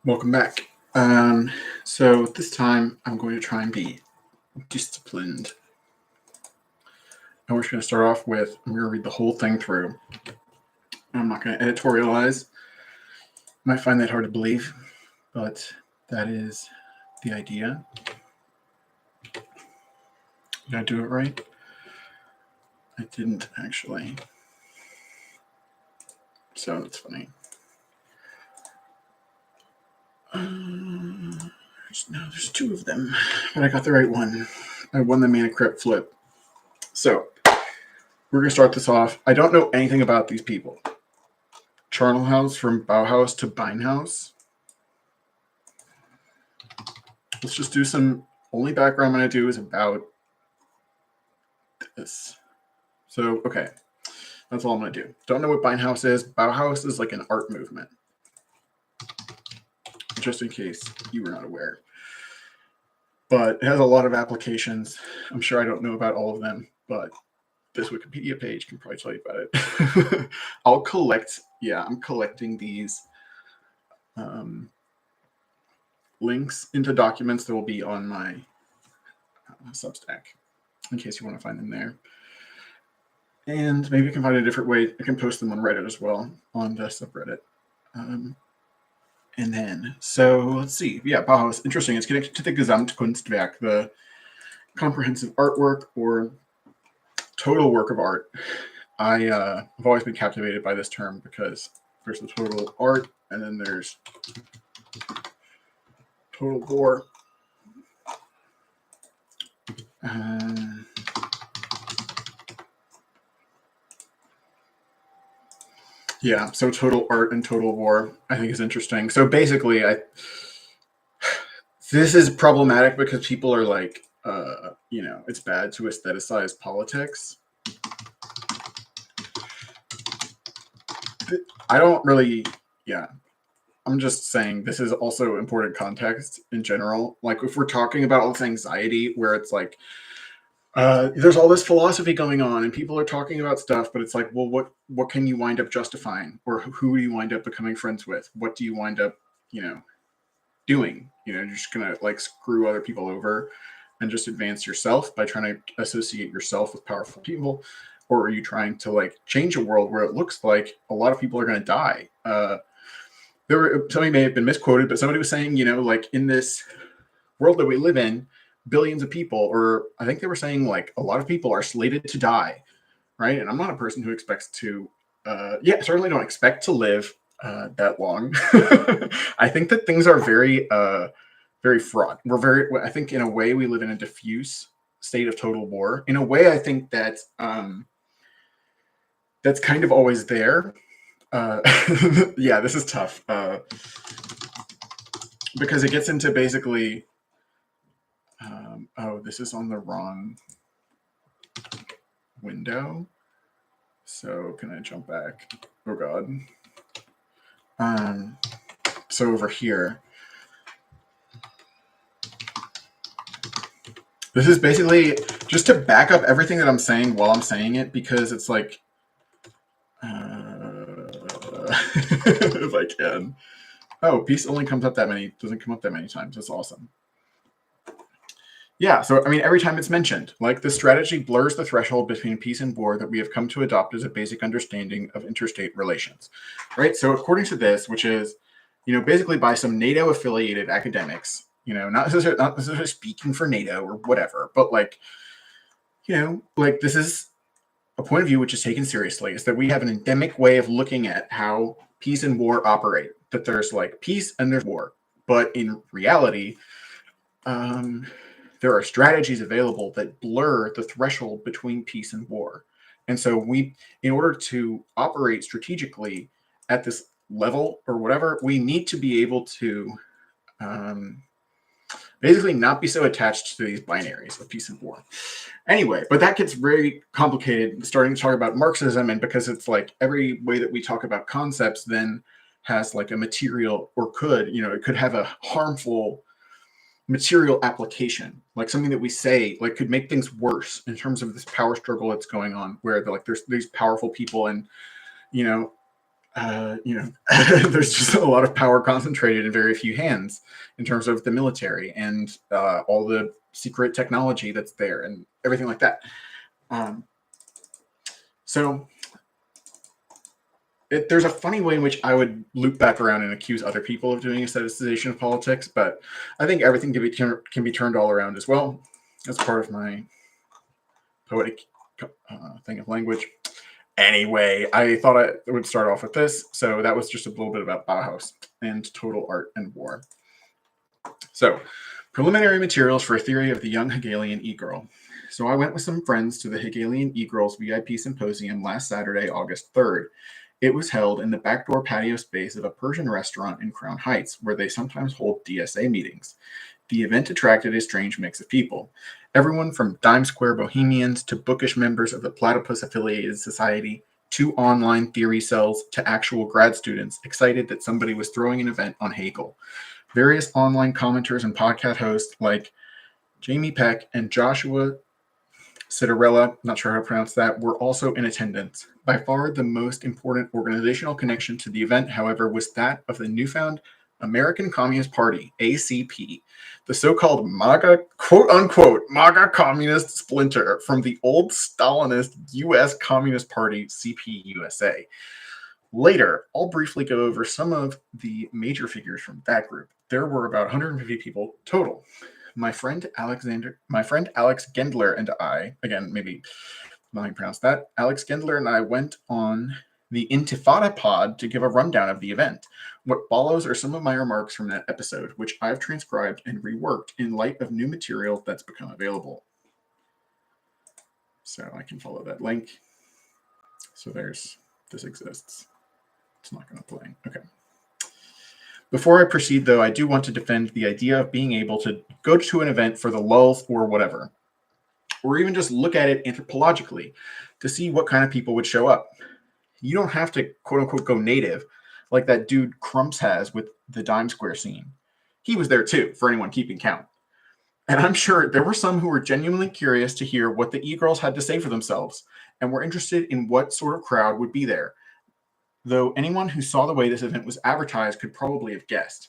Welcome back. So this time I'm going to try and be disciplined. And we're just going to start off with, I'm going to read the whole thing through. I'm not going to editorialize. Might find that hard to believe, but that is the idea. Did I do it right? I didn't actually. So that's funny. There's two of them, but I got the right one. I won the mana crypt flip. So we're going to start this off. I don't know anything about these people. Charnelhouse from Bauhaus to Beinhaus. Let's just do some, only background I'm going to do is about this. So, okay. That's all I'm going to do. Don't know what Beinhaus is. Bauhaus is like an art movement. Just in case you were not aware. But it has a lot of applications. I'm sure I don't know about all of them, but this Wikipedia page can probably tell you about it. I'm collecting these links into documents that will be on my Substack in case you want to find them there. And maybe I can find a different way. I can post them on Reddit as well, on the subreddit. And then, so let's see. Yeah, Bauhaus, interesting. It's connected to the Gesamtkunstwerk, the comprehensive artwork or total work of art. I've always been captivated by this term because there's the total art and then there's total war. Yeah, so total art and total war, I think is interesting. So basically, this is problematic because people are like, it's bad to aestheticize politics. I don't really, I'm just saying this is also important context in general. Like if we're talking about all this anxiety where it's like, there's all this philosophy going on and people are talking about stuff, but it's like, well, what can you wind up justifying? Or who do you wind up becoming friends with? What do you wind up, doing? You're just going to like screw other people over and just advance yourself by trying to associate yourself with powerful people? Or are you trying to like change a world where it looks like a lot of people are going to die? Somebody may have been misquoted, but somebody was saying, like in this world that we live in, billions of people, or I think they were saying like a lot of people are slated to die, right? And I'm not a person who expects to, certainly don't expect to live that long. I think that things are very, very fraught. I think in a way we live in a diffuse state of total war. In a way, I think that that's kind of always there. Yeah, this is tough because it gets into basically, this is on the wrong window. So can I jump back? Oh God. So over here, this is basically just to back up everything that I'm saying while I'm saying it, because it's like, if I can. Oh, peace only doesn't come up that many times. That's awesome. Yeah, so I mean, every time it's mentioned, like the strategy blurs the threshold between peace and war that we have come to adopt as a basic understanding of interstate relations, right? So according to this, which is, basically by some NATO-affiliated academics, not necessarily speaking for NATO or whatever, but like, like this is a point of view which is taken seriously, is that we have an endemic way of looking at how peace and war operate, that there's like peace and there's war. But in reality, there are strategies available that blur the threshold between peace and war. And so in order to operate strategically at this level or whatever, we need to be able to basically not be so attached to these binaries of peace and war. Anyway, but that gets very complicated starting to talk about Marxism, and because it's like every way that we talk about concepts then has like a material, or it could have a harmful material application, like something that we say like could make things worse in terms of this power struggle that's going on, where like there's these powerful people and there's just a lot of power concentrated in very few hands in terms of the military and all the secret technology that's there and everything like that. So there's a funny way in which I would loop back around and accuse other people of doing aestheticization of politics, but I think everything can be turned all around as well. That's part of my poetic thing of language. Anyway, I thought I would start off with this. So that was just a little bit about Bauhaus and total art and war. So, preliminary materials for a theory of the young Hegelian E-Girl. So I went with some friends to the Hegelian E-Girls VIP Symposium last Saturday, August 3rd. It was held in the backdoor patio space of a Persian restaurant in Crown Heights, where they sometimes hold DSA meetings. The event attracted a strange mix of people. Everyone from dime square bohemians to bookish members of the platypus-affiliated society to online theory cells to actual grad students excited that somebody was throwing an event on Hegel. Various online commenters and podcast hosts like Jamie Peck and Joshua Citarella, not sure how to pronounce that, were also in attendance. By far the most important organizational connection to the event, however, was that of the newfound American Communist Party, ACP, the so-called MAGA, quote-unquote, MAGA communist splinter from the old Stalinist U.S. Communist Party, CPUSA. Later, I'll briefly go over some of the major figures from that group. There were about 150 people total. My friend Alex Gendler and I, again, maybe not how you pronounce that, Alex Gendler and I went on the Intifada pod to give a rundown of the event. What follows are some of my remarks from that episode, which I've transcribed and reworked in light of new material that's become available. So I can follow that link. So this exists. It's not going to play. Okay. Before I proceed, though, I do want to defend the idea of being able to go to an event for the lulz or whatever, or even just look at it anthropologically to see what kind of people would show up. You don't have to, quote-unquote, go native like that dude Crumps has with the Dime Square scene. He was there, too, for anyone keeping count. And I'm sure there were some who were genuinely curious to hear what the E-Girls had to say for themselves and were interested in what sort of crowd would be there, though anyone who saw the way this event was advertised could probably have guessed.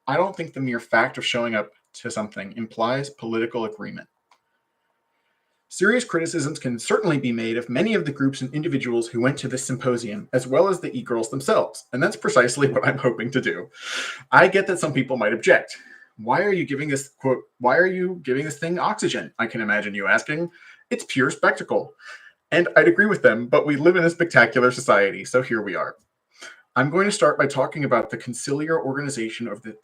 I don't think the mere fact of showing up to something implies political agreement. Serious criticisms can certainly be made of many of the groups and individuals who went to this symposium, as well as the E-Girls themselves, and that's precisely what I'm hoping to do. I get that some people might object. Why are you giving this, quote, why are you giving this thing oxygen? I can imagine you asking. It's pure spectacle. And I'd agree with them, but we live in a spectacular society, so here we are. I'm going to start by talking about the conciliar organization of the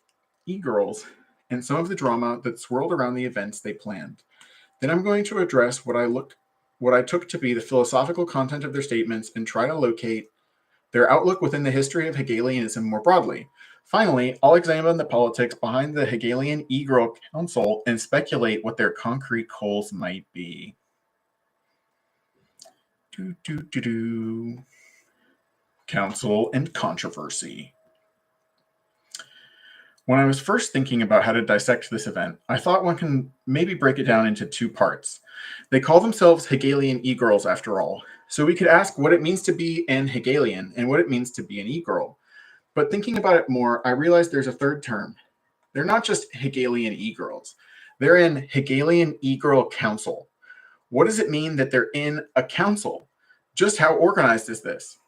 E-Girls and some of the drama that swirled around the events they planned. Then I'm going to address what I took to be the philosophical content of their statements and try to locate their outlook within the history of Hegelianism more broadly. Finally, I'll examine the politics behind the Hegelian E-Girl Council and speculate what their concrete goals might be. Council and controversy. When I was first thinking about how to dissect this event, I thought one can maybe break it down into two parts. They call themselves Hegelian E-Girls after all, so we could ask what it means to be an Hegelian and what it means to be an E-Girl. But thinking about it more, I realized there's a third term. They're not just Hegelian E-Girls. They're in Hegelian E-Girl Council. What does it mean that they're in a council? Just how organized is this?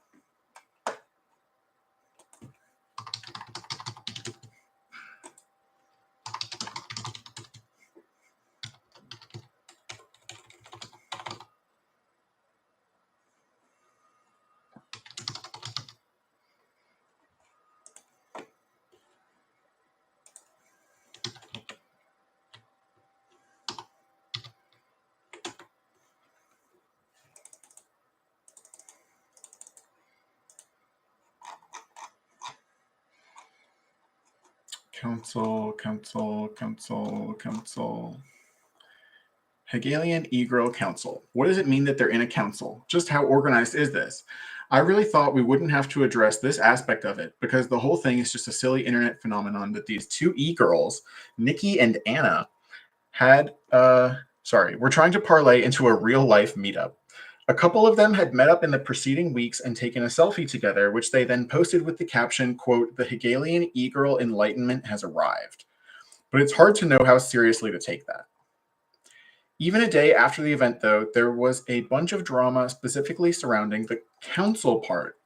Council. Hegelian E-Girl Council. What does it mean that they're in a council? Just how organized is this? I really thought we wouldn't have to address this aspect of it because the whole thing is just a silly internet phenomenon that these two E-Girls, Nikki and Anna, were trying to parlay into a real life meetup. A couple of them had met up in the preceding weeks and taken a selfie together, which they then posted with the caption, quote, "The Hegelian E-Girl enlightenment has arrived." But it's hard to know how seriously to take that. Even a day after the event, though, there was a bunch of drama specifically surrounding the council part.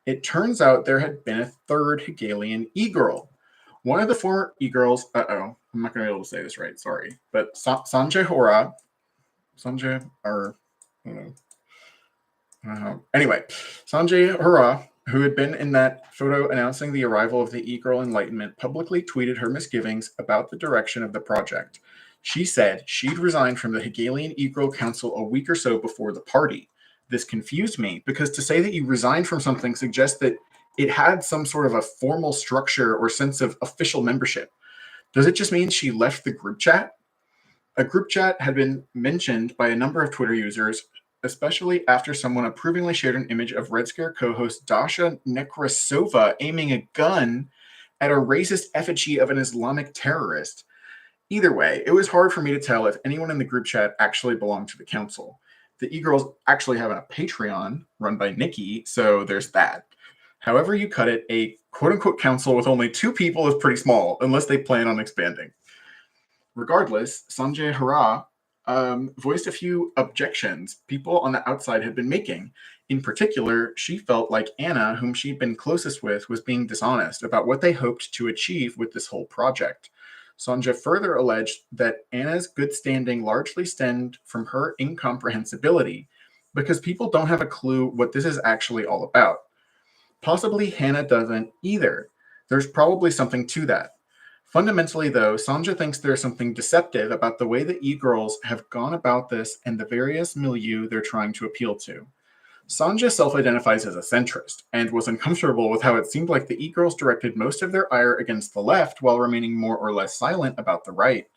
It turns out there had been a third Hegelian E-Girl. One of the former E-Girls, I'm not going to be able to say this right, sorry, but Sanjay Hora, I don't know. Anyway, Sanjay Hora, who had been in that photo announcing the arrival of the E-Girl Enlightenment, publicly tweeted her misgivings about the direction of the project. She said she'd resigned from the Hegelian E-Girl Council a week or so before the party. This confused me because to say that you resigned from something suggests that it had some sort of a formal structure or sense of official membership. Does it just mean she left the group chat? A group chat had been mentioned by a number of Twitter users, especially after someone approvingly shared an image of Red Scare co-host Dasha Nekrasova aiming a gun at a racist effigy of an Islamic terrorist. Either way, it was hard for me to tell if anyone in the group chat actually belonged to the council. The E-Girls actually have a Patreon run by Nikki, so there's that. However you cut it, a quote-unquote council with only 2 people is pretty small, unless they plan on expanding. Regardless, Sanjay Hara voiced a few objections people on the outside had been making. In particular, she felt like Anna, whom she'd been closest with, was being dishonest about what they hoped to achieve with this whole project. Sanjay further alleged that Anna's good standing largely stemmed from her incomprehensibility, because people don't have a clue what this is actually all about. Possibly Hannah doesn't either. There's probably something to that. Fundamentally, though, Sanjay thinks there's something deceptive about the way the E-Girls have gone about this and the various milieu they're trying to appeal to. Sanjay self-identifies as a centrist and was uncomfortable with how it seemed like the E-Girls directed most of their ire against the left while remaining more or less silent about the right.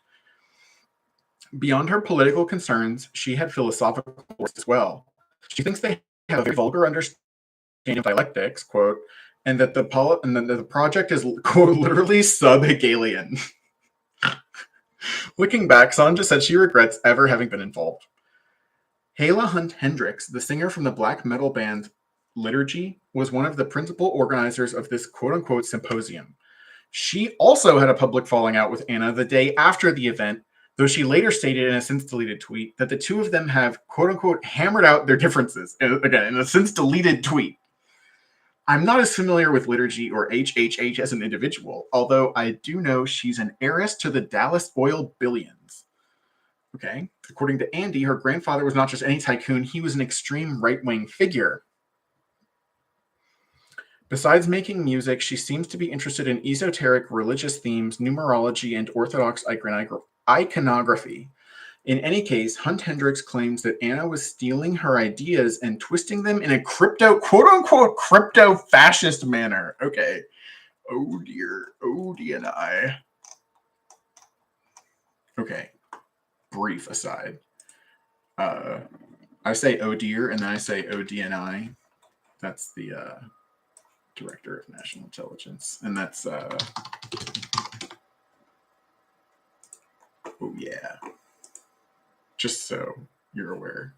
Beyond her political concerns, she had philosophical force as well. She thinks they have a very vulgar understanding of dialectics, quote, and that the project is, quote, literally sub-Hegelian. Looking back, Sanjay said she regrets ever having been involved. Hala Hunt Hendricks, the singer from the black metal band Liturgy, was one of the principal organizers of this quote-unquote symposium. She also had a public falling out with Anna the day after the event, though she later stated in a since-deleted tweet that the two of them have quote-unquote hammered out their differences, again, in a since-deleted tweet. I'm not as familiar with Liturgy or HHH as an individual, although I do know she's an heiress to the Dallas oil billions. Okay. According to Andy, her grandfather was not just any tycoon, he was an extreme right-wing figure. Besides making music, she seems to be interested in esoteric religious themes, numerology, and Orthodox iconography. In any case, Hunt Hendricks claims that Anna was stealing her ideas and twisting them in a quote-unquote, crypto-fascist manner. Okay. Oh dear. Oh DNI. Okay. Brief aside. I say oh dear, and then I say oh DNI. That's the Director of National Intelligence. And that's, oh yeah. Just so you're aware.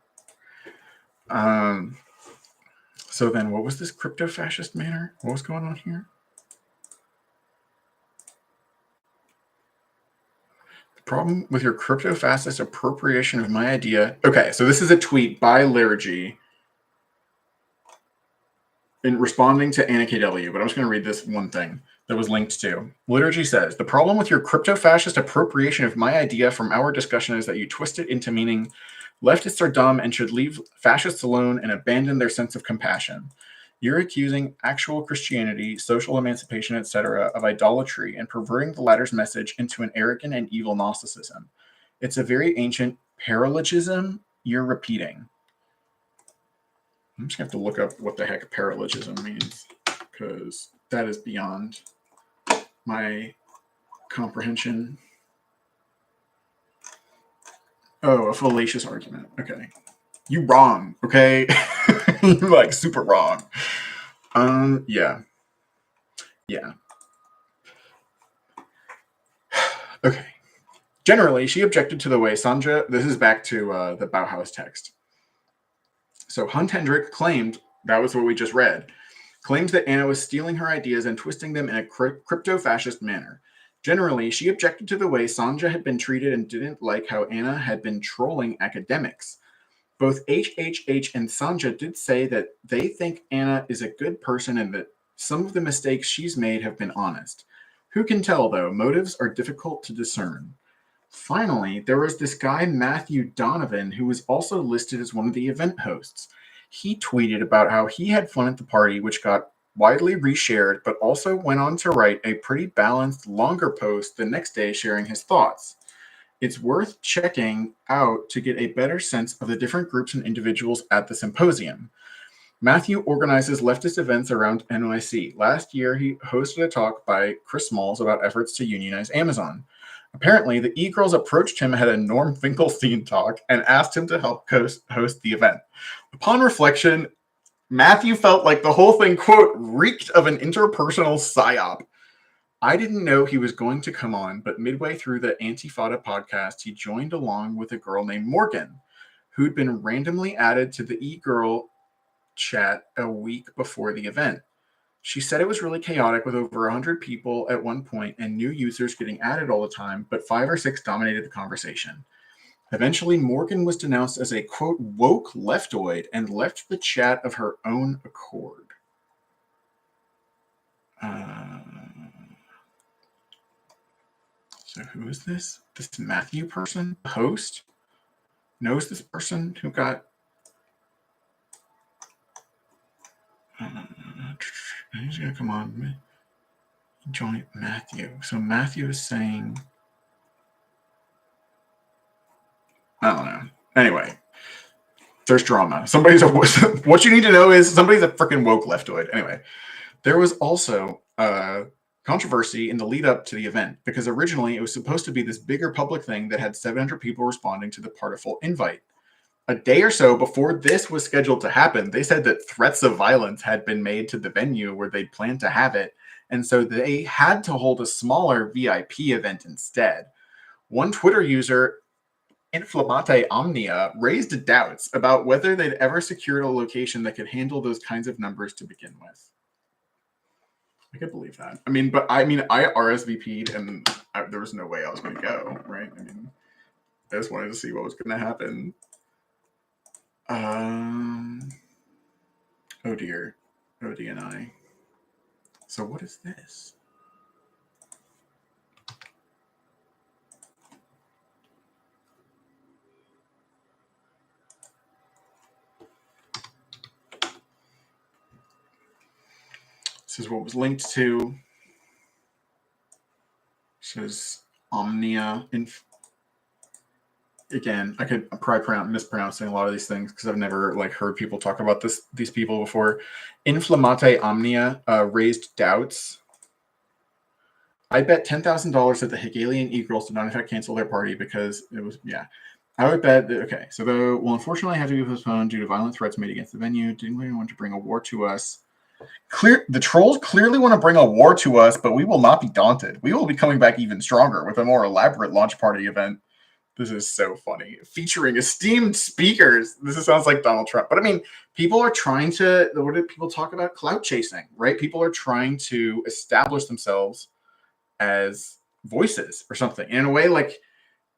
So then what was this crypto-fascist manner? What was going on here? The problem with your crypto-fascist appropriation of my idea. Okay, so this is a tweet by Liturgy in responding to Anna KW, but I'm just going to read this one thing that was linked to. Liturgy says, the problem with your crypto-fascist appropriation of my idea from our discussion is that you twist it into meaning leftists are dumb and should leave fascists alone and abandon their sense of compassion. You're accusing actual Christianity, social emancipation, etc., of idolatry and perverting the latter's message into an arrogant and evil Gnosticism. It's a very ancient paralogism you're repeating. I'm just going to have to look up what the heck paralogism means, because that is beyond my comprehension. Oh, a fallacious argument. Okay. You wrong, okay? You're like super wrong. Yeah. Yeah. Okay. Generally, she objected to the way Sanjay, this is back to the Bauhaus text. So Hunt Hendrick claimed, that was what we just read, claimed that Anna was stealing her ideas and twisting them in a crypto-fascist manner. Generally, she objected to the way Sanja had been treated and didn't like how Anna had been trolling academics. Both HHH and Sanja did say that they think Anna is a good person and that some of the mistakes she's made have been honest. Who can tell, though? Motives are difficult to discern. Finally, there was this guy, Matthew Donovan, who was also listed as one of the event hosts. He tweeted about how he had fun at the party, which got widely reshared, but also went on to write a pretty balanced, longer post the next day sharing his thoughts. It's worth checking out to get a better sense of the different groups and individuals at the symposium. Matthew organizes leftist events around NYC. Last year, he hosted a talk by Chris Smalls about efforts to unionize Amazon. Apparently, the E-Girls approached him at a Norm Finkelstein talk and asked him to help host the event. Upon reflection, Matthew felt like the whole thing, quote, reeked of an interpersonal psyop. I didn't know he was going to come on, but midway through the Antifada podcast, he joined along with a girl named Morgan, who'd been randomly added to the E-Girl chat a week before the event. She said it was really chaotic with over 100 people at one point and new users getting added all the time, but 5 or 6 dominated the conversation. Eventually, Morgan was denounced as a, quote, woke leftoid and left the chat of her own accord. So who is this? This Matthew person? The host? Knows this person who got... Who's going to come on? Join Matthew. So Matthew is saying... I don't know. Anyway, there's drama. What you need to know is somebody's a freaking woke leftoid. Anyway, there was also controversy in the lead up to the event because originally it was supposed to be this bigger public thing that had 700 people responding to the Partiful invite. A day or so before this was scheduled to happen, they said that threats of violence had been made to the venue where they planned to have it, and so they had to hold a smaller VIP event instead. One Twitter user, Inflammate Omnia, raised doubts about whether they'd ever secured a location that could handle those kinds of numbers to begin with. I could believe that. I RSVP'd and there was no way I was going to go, right? I just wanted to see what was going to happen. Oh dear. ODNI. So what is this? This is what was linked to. This is Omnia. Again, I could probably mispronouncing a lot of these things because I've never heard people talk about these people before. Inflammate Omnia raised doubts. I bet $10,000 that the Hegelian E-Girls did not in fact cancel their party because it was, yeah. I would bet that, okay, so they will unfortunately have to be postponed due to violent threats made against the venue. Didn't really want to bring a war to us. The trolls clearly want to bring a war to us, but we will not be daunted. We will be coming back even stronger with a more elaborate launch party event. This is so funny. Featuring esteemed speakers. This sounds like Donald Trump. But people are trying to, what did people talk about? Clout chasing, right? People are trying to establish themselves as voices or something. And in a way,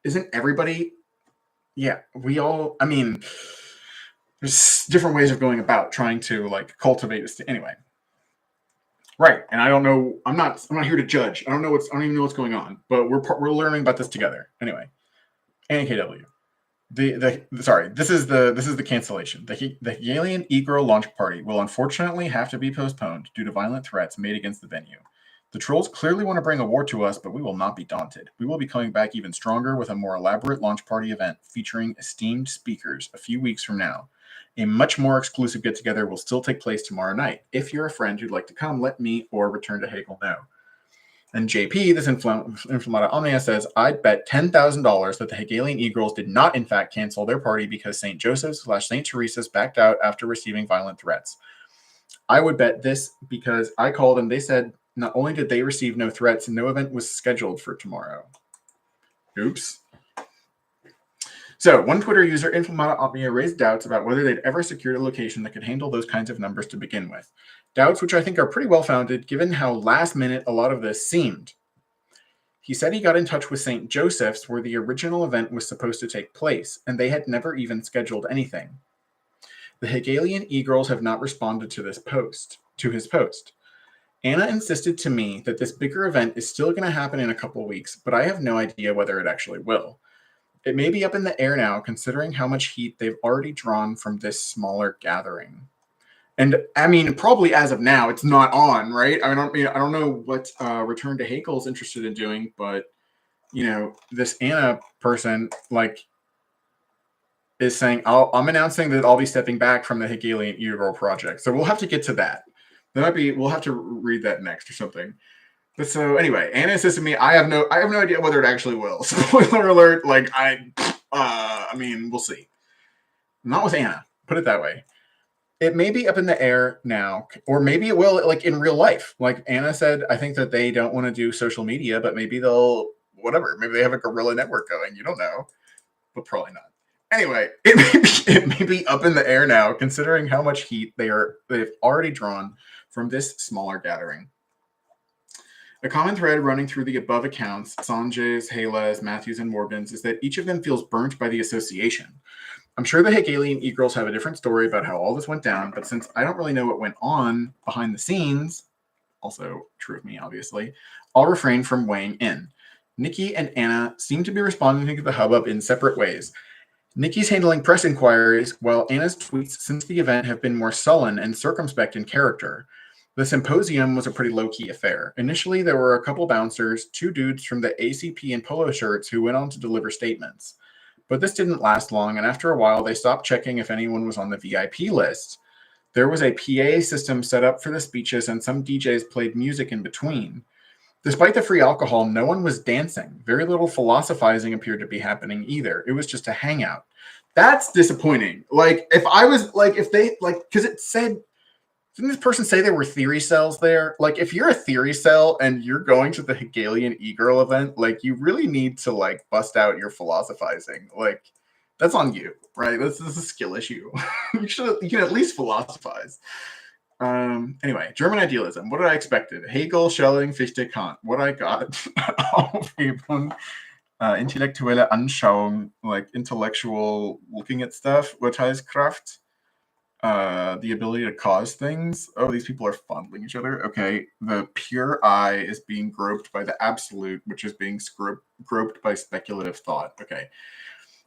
isn't everybody, yeah, we all, there's different ways of going about trying to cultivate this. Anyway. Right. And I don't know, I'm not here to judge. I don't even know what's going on, but we're learning about this together. Anyway. NKW. This is the cancellation. The Hegelian E-Girl launch party will unfortunately have to be postponed due to violent threats made against the venue. The trolls clearly want to bring a war to us, but we will not be daunted. We will be coming back even stronger with a more elaborate launch party event featuring esteemed speakers a few weeks from now. A much more exclusive get-together will still take place tomorrow night. If you're a friend who'd like to come, let me or Return to Hegel know. And JP, this Inflammata Omnia, says, I'd bet $10,000 that the Hegelian E-Girls did not in fact cancel their party because St. Joseph's/St. Teresa's backed out after receiving violent threats. I would bet this because I called and they said not only did they receive no threats, no event was scheduled for tomorrow. Oops. So, one Twitter user, Inflamata Omnia, raised doubts about whether they'd ever secured a location that could handle those kinds of numbers to begin with. Doubts which I think are pretty well founded given how last minute a lot of this seemed. He said he got in touch with St. Joseph's, where the original event was supposed to take place, and they had never even scheduled anything. The Hegelian E-Girls have not responded to his post. Anna insisted to me that this bigger event is still going to happen in a couple weeks, but I have no idea whether it actually will. It may be up in the air now, considering how much heat they've already drawn from this smaller gathering. And I mean, probably as of now, it's not on, right? I don't know what Return to Haeckel's interested in doing, but this Anna person is saying, I'm announcing that I'll be stepping back from the Hegelian E-Girl project. So we'll have to get to that. We'll have to read that next or something. But so anyway, Anna says to me, I have no idea whether it actually will. Spoiler alert, we'll see. Not with Anna, put it that way. It may be up in the air now, or maybe it will in real life. Like Anna said, I think that they don't want to do social media, but maybe they'll, whatever. Maybe they have a guerrilla network going. You don't know, but probably not. Anyway, it may be up in the air now, considering how much heat they've already drawn from this smaller gathering. A common thread running through the above accounts, Sanjay's, Hela's, Matthews, and Morgan's, is that each of them feels burnt by the association. I'm sure the Hegelian E-Girls have a different story about how all this went down, but since I don't really know what went on behind the scenes, also true of me, obviously, I'll refrain from weighing in. Nikki and Anna seem to be responding to the hubbub in separate ways. Nikki's handling press inquiries, while Anna's tweets since the event have been more sullen and circumspect in character. The symposium was a pretty low-key affair. Initially, there were a couple bouncers, 2 dudes from the ACP in polo shirts who went on to deliver statements. But this didn't last long, and after a while, they stopped checking if anyone was on the VIP list. There was a PA system set up for the speeches, and some DJs played music in between. Despite the free alcohol, no one was dancing. Very little philosophizing appeared to be happening either. It was just a hangout. That's disappointing. Because it said, didn't this person say there were theory cells there? If you're a theory cell and you're going to the Hegelian E-Girl event, you really need to bust out your philosophizing. That's on you, right? This is a skill issue. You can at least philosophize. Anyway, German idealism. What did I expected? Hegel, Schelling, Fichte, Kant. What I got? Aufhebung, intellektuelle Anschauung, intellectual looking at stuff. Urteilskraft. The ability to cause things. Oh, these people are fondling each other. Okay. The pure I is being groped by the absolute, which is being groped by speculative thought. Okay.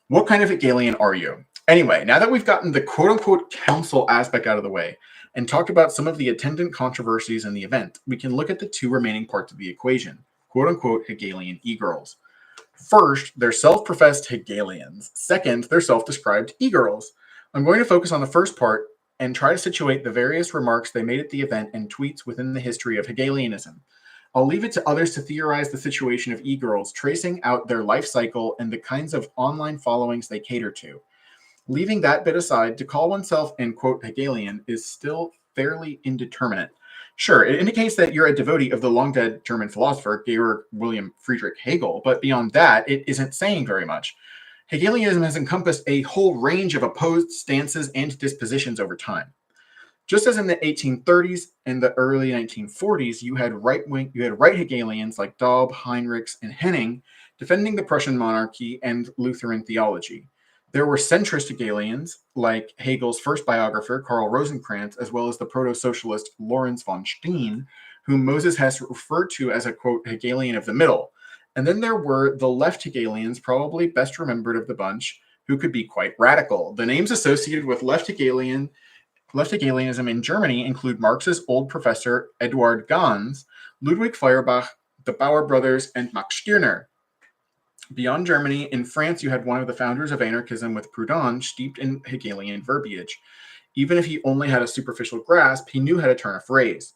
What kind of Hegelian are you? Anyway, now that we've gotten the quote-unquote council aspect out of the way and talked about some of the attendant controversies in the event, we can look at the 2 remaining parts of the equation, quote-unquote Hegelian E-Girls. First, they're self-professed Hegelians. Second, they're self-described E-Girls. I'm going to focus on the first part and try to situate the various remarks they made at the event and tweets within the history of Hegelianism. I'll leave it to others to theorize the situation of E-Girls, tracing out their life cycle and the kinds of online followings they cater to. Leaving that bit aside, to call oneself an quote Hegelian is still fairly indeterminate. Sure, it indicates that you're a devotee of the long-dead German philosopher Georg Wilhelm Friedrich Hegel, but beyond that, it isn't saying very much. Hegelianism has encompassed a whole range of opposed stances and dispositions over time. Just as in the 1830s and the early 1940s, you had right Hegelians like Daub, Heinrichs, and Henning defending the Prussian monarchy and Lutheran theology. There were centrist Hegelians like Hegel's first biographer, Karl Rosenkranz, as well as the proto-socialist Lorenz von Steen, whom Moses Hess referred to as a, quote, Hegelian of the middle. And then there were the left Hegelians, probably best remembered of the bunch, who could be quite radical. The names associated with left Hegelianism in Germany include Marx's old professor Eduard Gans, Ludwig Feuerbach, the Bauer brothers, and Max Stirner. Beyond Germany, in France, you had one of the founders of anarchism with Proudhon steeped in Hegelian verbiage. Even if he only had a superficial grasp, he knew how to turn a phrase.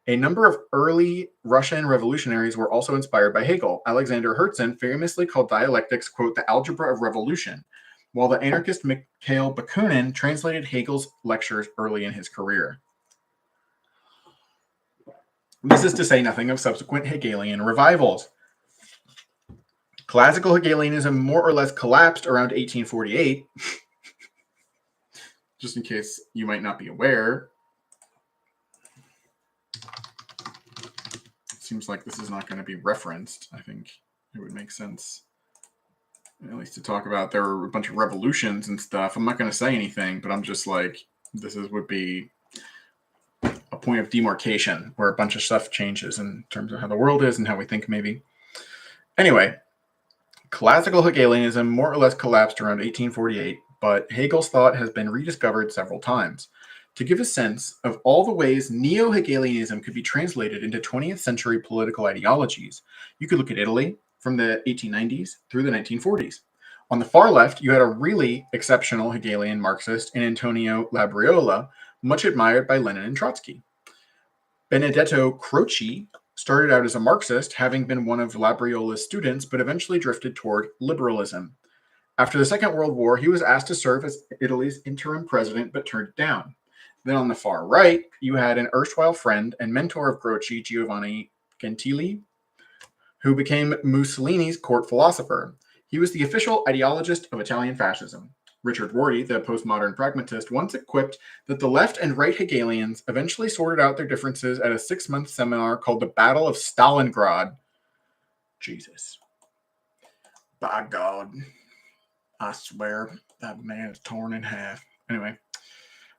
A number of early Russian revolutionaries were also inspired by Hegel. Alexander Herzen famously called dialectics, quote, the algebra of revolution, while the anarchist Mikhail Bakunin translated Hegel's lectures early in his career. This is to say nothing of subsequent Hegelian revivals. Classical Hegelianism more or less collapsed around 1848. Just in case you might not be aware. It seems like this is not going to be referenced. I think it would make sense, at least to talk about there were a bunch of revolutions and stuff. I'm not going to say anything, but I'm just like, would be a point of demarcation where a bunch of stuff changes in terms of how the world is and how we think, maybe. Anyway, classical Hegelianism more or less collapsed around 1848, but Hegel's thought has been rediscovered several times. To give a sense of all the ways neo-Hegelianism could be translated into 20th century political ideologies, you could look at Italy from the 1890s through the 1940s. On the far left, you had a really exceptional Hegelian Marxist in Antonio Labriola, much admired by Lenin and Trotsky. Benedetto Croce started out as a Marxist, having been one of Labriola's students, but eventually drifted toward liberalism. After the Second World War, he was asked to serve as Italy's interim president, but turned it down. Then on the far right, you had an erstwhile friend and mentor of Croce, Giovanni Gentili, who became Mussolini's court philosopher. He was the official ideologist of Italian fascism. Richard Rorty, the postmodern pragmatist, once quipped that the left and right Hegelians eventually sorted out their differences at a 6-month seminar called the Battle of Stalingrad. Jesus. By God. I swear, that man is torn in half. Anyway.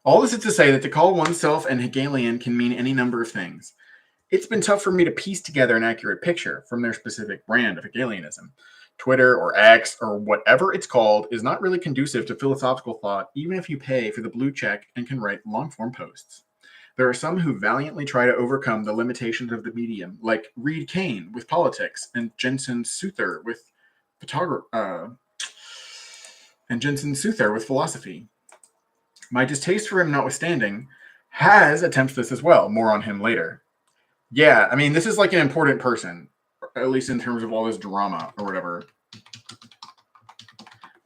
All this is to say that to call oneself an Hegelian can mean any number of things. It's been tough for me to piece together an accurate picture from their specific brand of Hegelianism. Twitter or X or whatever it's called is not really conducive to philosophical thought, even if you pay for the blue check and can write long-form posts. There are some who valiantly try to overcome the limitations of the medium, like Reed Kane with politics and Jensen Souther with philosophy. My distaste for him notwithstanding, Has attempts this as well. More on him later. Yeah, I mean, this is like an important person, at least in terms of all this drama or whatever.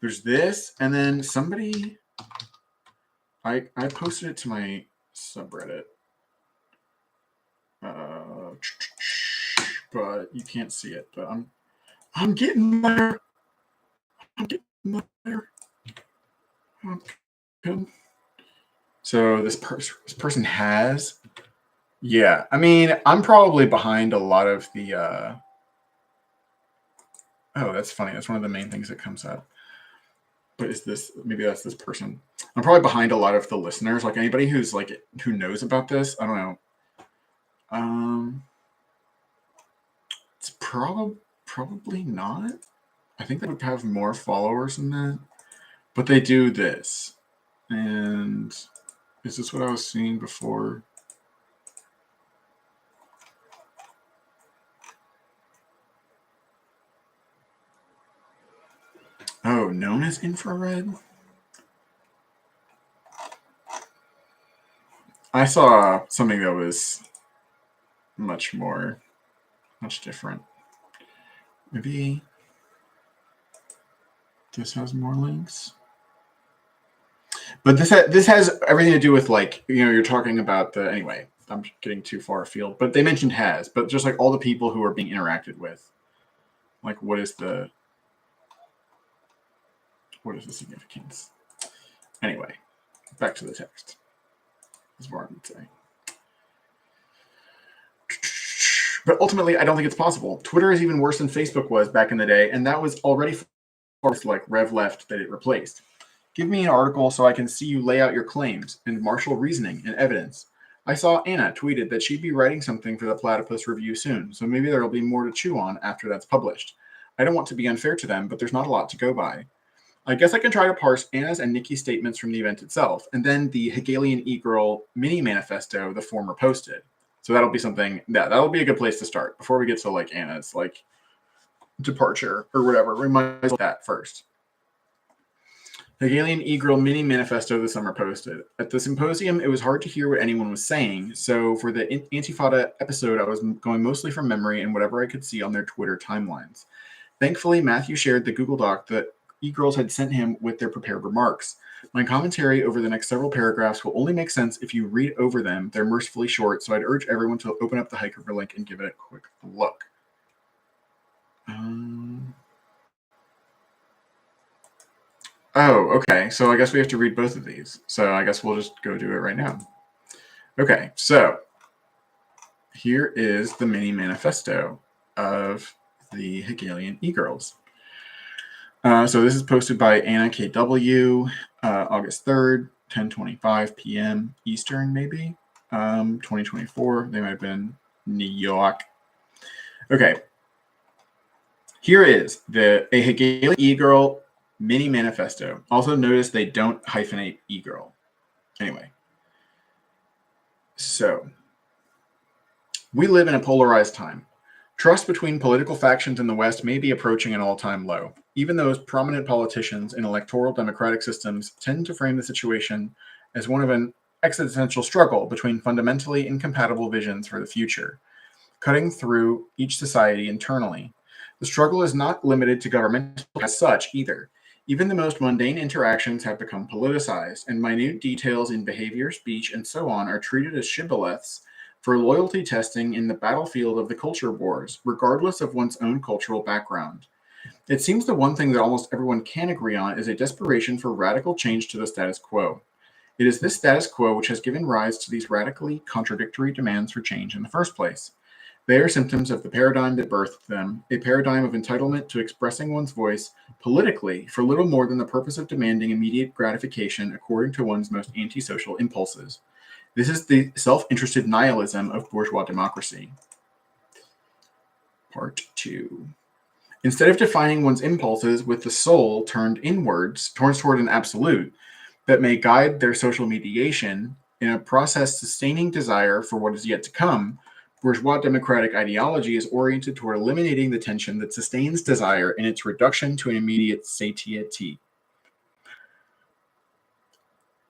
There's this, and then somebody... I posted it to my subreddit. But you can't see it. But I'm getting there. I'm getting there. Okay. So this person has, yeah. I mean, I'm probably behind a lot of the. Oh, that's funny. That's one of the main things that comes up. But is this maybe that's this person? I'm probably behind a lot of the listeners. Like anybody who knows about this. I don't know. It's probably not. I think they would have more followers than that. But they do this, and. Is this what I was seeing before? Oh, known as infrared? I saw something that was much different. Maybe this has more links. But this has everything to do with, like, you're talking about the... Anyway, I'm getting too far afield. But they mentioned Has. But just like all the people who are being interacted with. Like, what is the significance? Anyway, back to the text. Is what I would say. But ultimately, I don't think it's possible. Twitter is even worse than Facebook was back in the day. And that was already like Rev Left that it replaced. Give me an article so I can see you lay out your claims and marshal reasoning and evidence. I saw Anna tweeted that she'd be writing something for the Platypus Review soon, so maybe there'll be more to chew on after that's published. I don't want to be unfair to them, but there's not a lot to go by. I guess I can try to parse Anna's and Nikki's statements from the event itself, and then the Hegelian E-Girl mini manifesto the former posted. So that'll be something, that'll be a good place to start before we get to like Anna's like departure or whatever. We might as well that first. Hegelian E-Girl mini manifesto the summer posted. At the symposium, it was hard to hear what anyone was saying, so for the Antifada episode, I was going mostly from memory and whatever I could see on their Twitter timelines. Thankfully, Matthew shared the Google Doc that E-Girls had sent him with their prepared remarks. My commentary over the next several paragraphs will only make sense if you read over them. They're mercifully short, so I'd urge everyone to open up the hyperlink and give it a quick look. Oh, okay. So I guess we have to read both of these. So I guess we'll just go do it right now. Okay, so here is the mini manifesto of the Hegelian E-Girls. So this is posted by Anna KW, August 3rd, 10:25 p.m. Eastern, maybe, 2024. They might have been New York. Okay. Here is a Hegelian E-Girl mini manifesto. Also notice they don't hyphenate E-Girl. Anyway. So, we live in a polarized time. Trust between political factions in the West may be approaching an all-time low. Even those prominent politicians in electoral democratic systems tend to frame the situation as one of an existential struggle between fundamentally incompatible visions for the future, cutting through each society internally. The struggle is not limited to government as such either. Even the most mundane interactions have become politicized, and minute details in behavior, speech, and so on are treated as shibboleths for loyalty testing in the battlefield of the culture wars, regardless of one's own cultural background. It seems the one thing that almost everyone can agree on is a desperation for radical change to the status quo. It is this status quo which has given rise to these radically contradictory demands for change in the first place. They are symptoms of the paradigm that birthed them, a paradigm of entitlement to expressing one's voice politically for little more than the purpose of demanding immediate gratification according to one's most antisocial impulses. This is the self-interested nihilism of bourgeois democracy. Part 2. Instead of defining one's impulses with the soul turned inwards, turns toward an absolute that may guide their social mediation in a process sustaining desire for what is yet to come, bourgeois democratic ideology is oriented toward eliminating the tension that sustains desire in its reduction to an immediate satiety,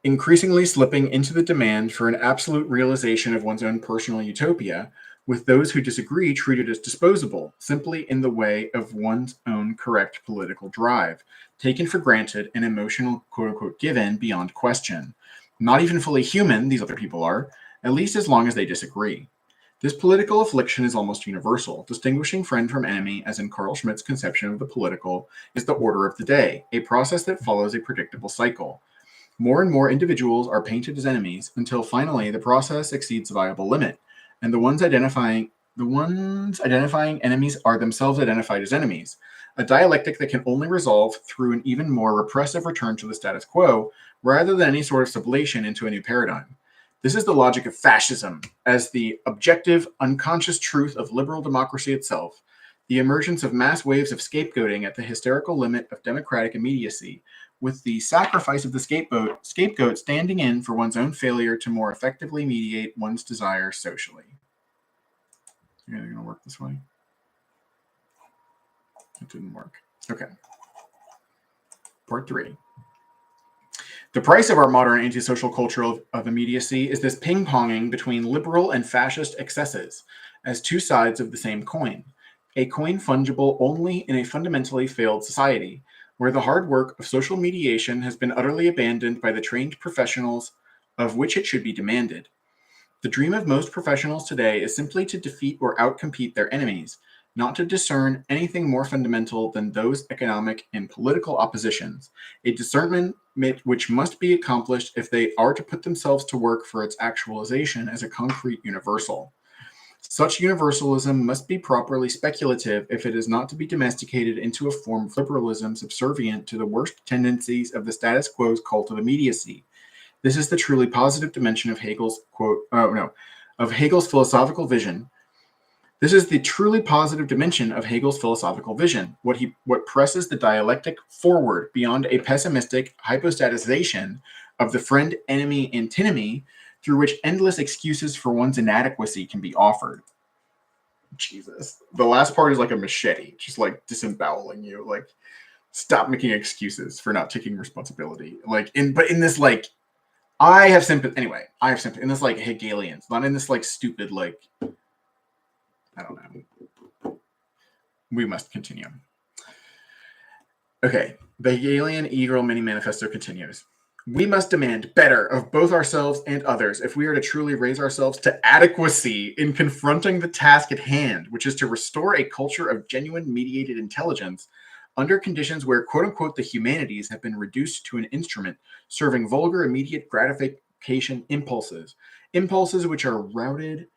increasingly slipping into the demand for an absolute realization of one's own personal utopia, with those who disagree treated as disposable, simply in the way of one's own correct political drive, taken for granted and emotional quote-unquote given beyond question. Not even fully human, these other people are, at least as long as they disagree. This political affliction is almost universal. Distinguishing friend from enemy, as in Carl Schmitt's conception of the political, is the order of the day, a process that follows a predictable cycle. More and more individuals are painted as enemies until finally the process exceeds the viable limit, and the ones identifying enemies are themselves identified as enemies, a dialectic that can only resolve through an even more repressive return to the status quo rather than any sort of sublation into a new paradigm. This is the logic of fascism as the objective, unconscious truth of liberal democracy itself, the emergence of mass waves of scapegoating at the hysterical limit of democratic immediacy, with the sacrifice of the scapegoat standing in for one's own failure to more effectively mediate one's desire socially. Yeah, they're going to work this way. It didn't work. Okay. Part 3. The price of our modern antisocial culture of immediacy is this ping-ponging between liberal and fascist excesses as two sides of the same coin, a coin fungible only in a fundamentally failed society, where the hard work of social mediation has been utterly abandoned by the trained professionals of which it should be demanded. The dream of most professionals today is simply to defeat or outcompete their enemies, not to discern anything more fundamental than those economic and political oppositions, a discernment which must be accomplished if they are to put themselves to work for its actualization as a concrete universal. Such universalism must be properly speculative if it is not to be domesticated into a form of liberalism subservient to the worst tendencies of the status quo's cult of immediacy. This is the truly positive dimension of Hegel's Hegel's philosophical vision. This is the truly positive dimension of Hegel's philosophical vision, what presses the dialectic forward beyond a pessimistic hypostatization of the friend-enemy antinomy through which endless excuses for one's inadequacy can be offered. Jesus. The last part is like a machete, just like disemboweling you, like stop making excuses for not taking responsibility. But in this like I have sympathy in this like Hegelian, not in this like stupid like I don't know. We must continue. Okay, the Hegelian E-Girl mini manifesto continues. We must demand better of both ourselves and others if we are to truly raise ourselves to adequacy in confronting the task at hand, which is to restore a culture of genuine mediated intelligence under conditions where, quote unquote, the humanities have been reduced to an instrument serving vulgar immediate gratification impulses which are routed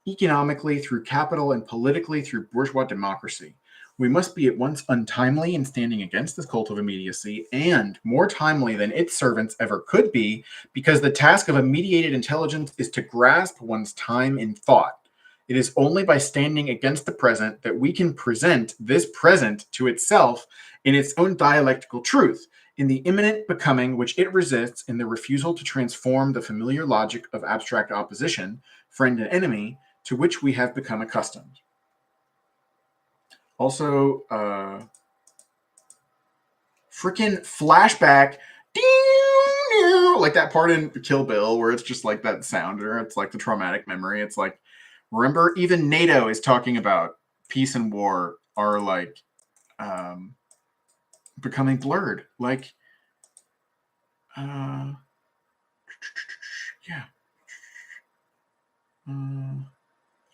economically through capital and politically through bourgeois democracy. We must be at once untimely in standing against this cult of immediacy and more timely than its servants ever could be, because the task of a mediated intelligence is to grasp one's time in thought. It is only by standing against the present that we can present this present to itself in its own dialectical truth, in the imminent becoming which it resists, in the refusal to transform the familiar logic of abstract opposition, friend and enemy, to which we have become accustomed. Also, freaking flashback, like that part in Kill Bill where it's just like that sounder. It's like the traumatic memory. It's like, remember, even NATO is talking about peace and war are like becoming blurred. Like, yeah.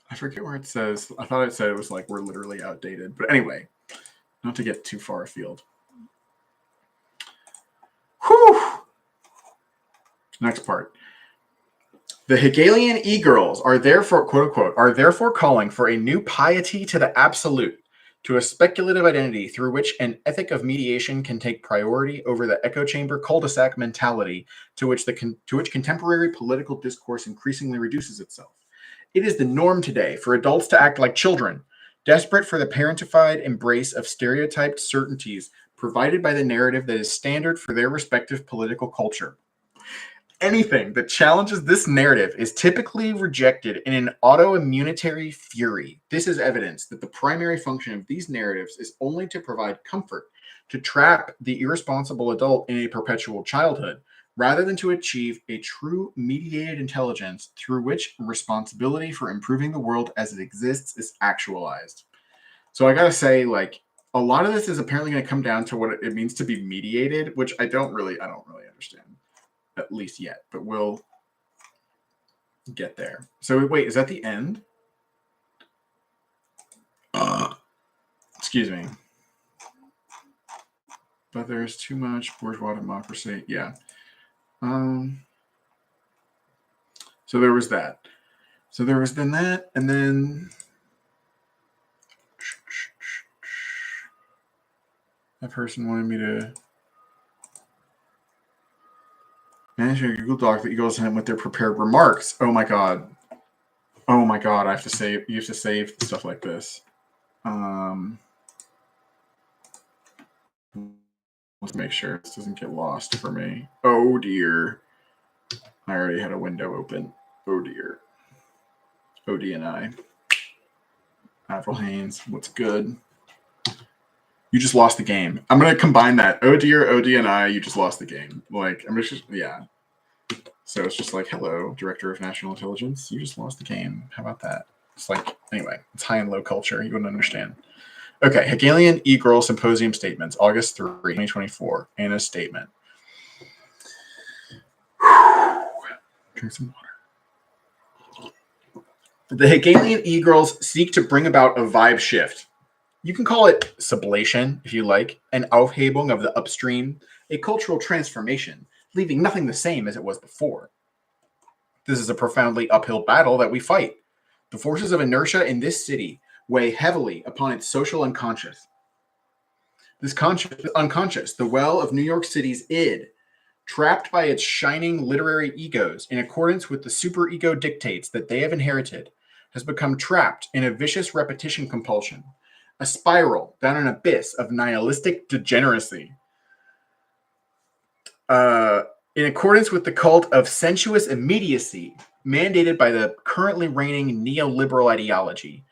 I forget where it says. I thought it said it was like we're literally outdated. But anyway, not to get too far afield. Whew. Next part. The Hegelian E-Girls are therefore, quote unquote, are therefore calling for a new piety to the absolute, to a speculative identity through which an ethic of mediation can take priority over the echo chamber cul-de-sac mentality to which contemporary political discourse increasingly reduces itself. It is the norm today for adults to act like children, desperate for the parentified embrace of stereotyped certainties provided by the narrative that is standard for their respective political culture. Anything that challenges this narrative is typically rejected in an autoimmunitary fury. This is evidence that the primary function of these narratives is only to provide comfort, to trap the irresponsible adult in a perpetual childhood, rather than to achieve a true mediated intelligence through which responsibility for improving the world as it exists is actualized. So I gotta say, like, a lot of this is apparently going to come down to what it means to be mediated, which I don't really understand, at least yet, but we'll get there. So wait, is that the end? Excuse me. But there's too much bourgeois democracy. Yeah. So there was that. So there was then that, and then that person wanted me to manage a Google Doc that goes in with their prepared remarks. Oh my god. Oh my god, I have to save. You have to save stuff like this. Let's make sure this doesn't get lost for me. Oh dear. I already had a window open. Oh dear. OD and I. Avril Haines, what's good? You just lost the game. I'm going to combine that. Oh dear, OD and I, you just lost the game. Like, I'm just, yeah. So it's just like, hello, Director of National Intelligence. You just lost the game. How about that? It's like, anyway, it's high and low culture. You wouldn't understand. Okay, Hegelian E-Girl Symposium Statements, August 3, 2024. Anna's statement. Drink some water. The Hegelian E-Girls seek to bring about a vibe shift. You can call it sublation, if you like, an Aufhebung of the upstream, a cultural transformation, leaving nothing the same as it was before. This is a profoundly uphill battle that we fight. The forces of inertia in this city weigh heavily upon its social unconscious. This unconscious, the well of New York City's id, trapped by its shining literary egos in accordance with the superego dictates that they have inherited, has become trapped in a vicious repetition compulsion, a spiral down an abyss of nihilistic degeneracy. In accordance with the cult of sensuous immediacy mandated by the currently reigning neoliberal ideology.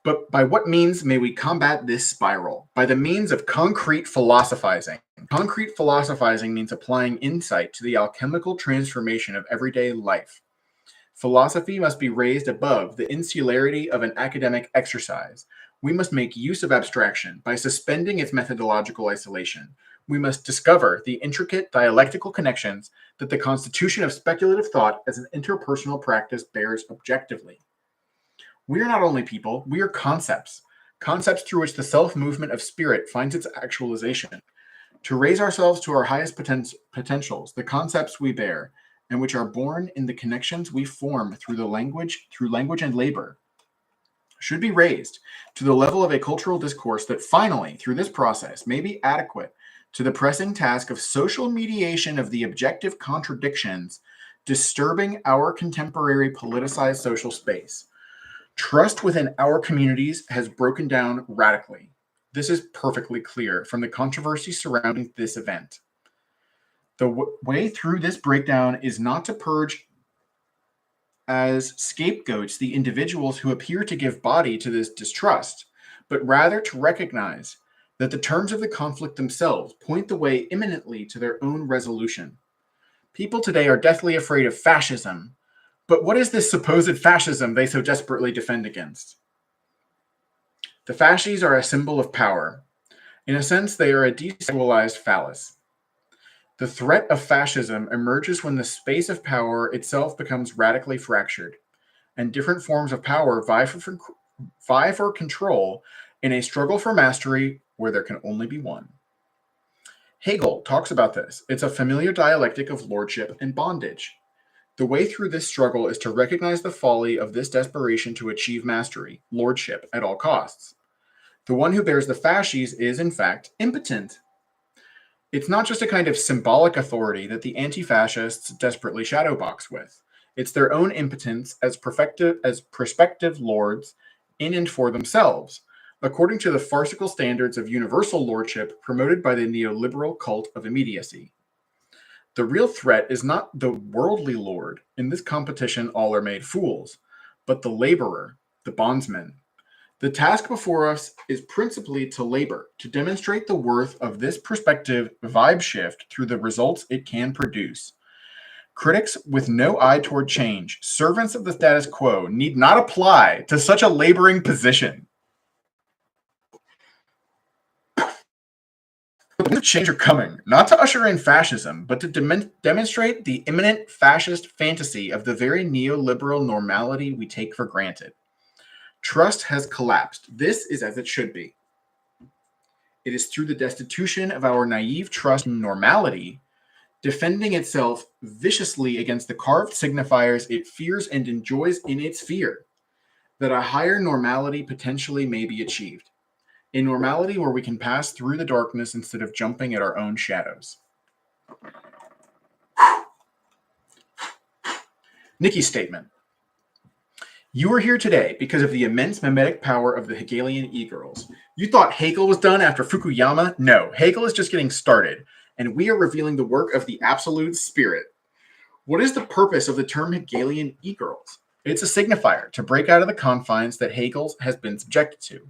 But by what means may we combat this spiral? By the means of concrete philosophizing. Concrete philosophizing means applying insight to the alchemical transformation of everyday life. Philosophy must be raised above the insularity of an academic exercise. We must make use of abstraction by suspending its methodological isolation. We must discover the intricate dialectical connections that the constitution of speculative thought as an interpersonal practice bears objectively. We are not only people, we are concepts. concepts through which the self-movement of spirit finds its actualization. To raise ourselves to our highest potentials, the concepts we bear, and which are born in the connections we form through language and labor, should be raised to the level of a cultural discourse that finally, through this process, may be adequate to the pressing task of social mediation of the objective contradictions disturbing our contemporary politicized social space. Trust within our communities has broken down radically. This is perfectly clear from the controversy surrounding this event. The way through this breakdown is not to purge as scapegoats the individuals who appear to give body to this distrust, but rather to recognize that the terms of the conflict themselves point the way imminently to their own resolution. People today are deathly afraid of fascism, but what is this supposed fascism they so desperately defend against? The fasces are a symbol of power. In a sense, they are a desexualized phallus. The threat of fascism emerges when the space of power itself becomes radically fractured, and different forms of power vie for control in a struggle for mastery where there can only be one. Hegel talks about this. It's a familiar dialectic of lordship and bondage. The way through this struggle is to recognize the folly of this desperation to achieve mastery, lordship, at all costs. The one who bears the fasces is, in fact, impotent. It's not just a kind of symbolic authority that the anti-fascists desperately shadowbox with. It's their own impotence as prospective lords in and for themselves, according to the farcical standards of universal lordship promoted by the neoliberal cult of immediacy. The real threat is not the worldly lord. In this competition, all are made fools, but the laborer, the bondsman. The task before us is principally to labor, to demonstrate the worth of this perspective vibe shift through the results it can produce. Critics with no eye toward change, servants of the status quo, need not apply to such a laboring position. The winds of change are coming, not to usher in fascism, but to demonstrate the imminent fascist fantasy of the very neoliberal normality we take for granted. Trust has collapsed. This is as it should be. It is through the destitution of our naive trust in normality, defending itself viciously against the carved signifiers it fears and enjoys in its fear, that a higher normality potentially may be achieved. A normality where we can pass through the darkness instead of jumping at our own shadows. Nikki's statement. You are here today because of the immense mimetic power of the Hegelian E-Girls. You thought Hegel was done after Fukuyama? No, Hegel is just getting started, and we are revealing the work of the absolute spirit. What is the purpose of the term Hegelian E-Girls? It's a signifier to break out of the confines that Hegel has been subjected to.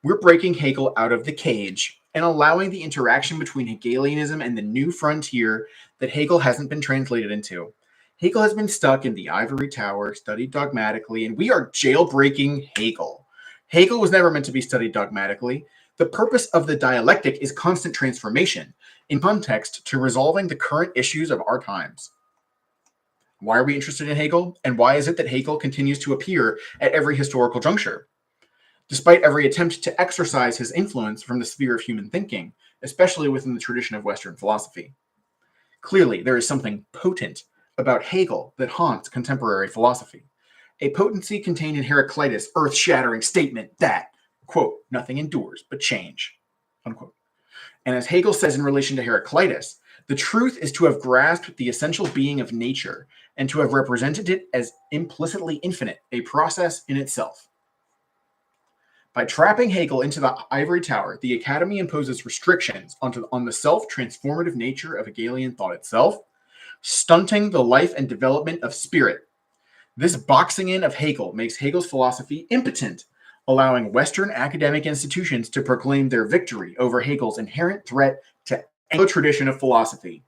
We're breaking Hegel out of the cage and allowing the interaction between Hegelianism and the new frontier that Hegel hasn't been translated into. Hegel has been stuck in the ivory tower, studied dogmatically, and we are jailbreaking Hegel. Hegel was never meant to be studied dogmatically. The purpose of the dialectic is constant transformation in context to resolving the current issues of our times. Why are we interested in Hegel? And why is it that Hegel continues to appear at every historical juncture? Despite every attempt to exorcise his influence from the sphere of human thinking, especially within the tradition of Western philosophy. Clearly, there is something potent about Hegel that haunts contemporary philosophy. A potency contained in Heraclitus' earth-shattering statement that, quote, nothing endures but change, unquote. And as Hegel says in relation to Heraclitus, the truth is to have grasped the essential being of nature and to have represented it as implicitly infinite, a process in itself. By trapping Hegel into the ivory tower, the Academy imposes restrictions on the self-transformative nature of Hegelian thought itself, stunting the life and development of spirit. This boxing in of Hegel makes Hegel's philosophy impotent, allowing Western academic institutions to proclaim their victory over Hegel's inherent threat to Anglo tradition of philosophy.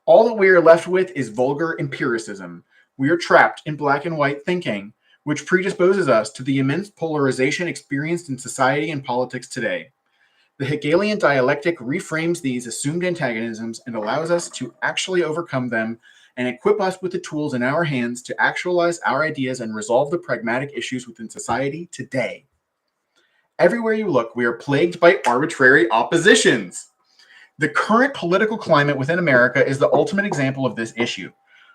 All that we are left with is vulgar empiricism. We are trapped in black and white thinking, which predisposes us to the immense polarization experienced in society and politics today. The Hegelian dialectic reframes these assumed antagonisms and allows us to actually overcome them and equip us with the tools in our hands to actualize our ideas and resolve the pragmatic issues within society today. Everywhere you look, we are plagued by arbitrary oppositions. The current political climate within America is the ultimate example of this issue.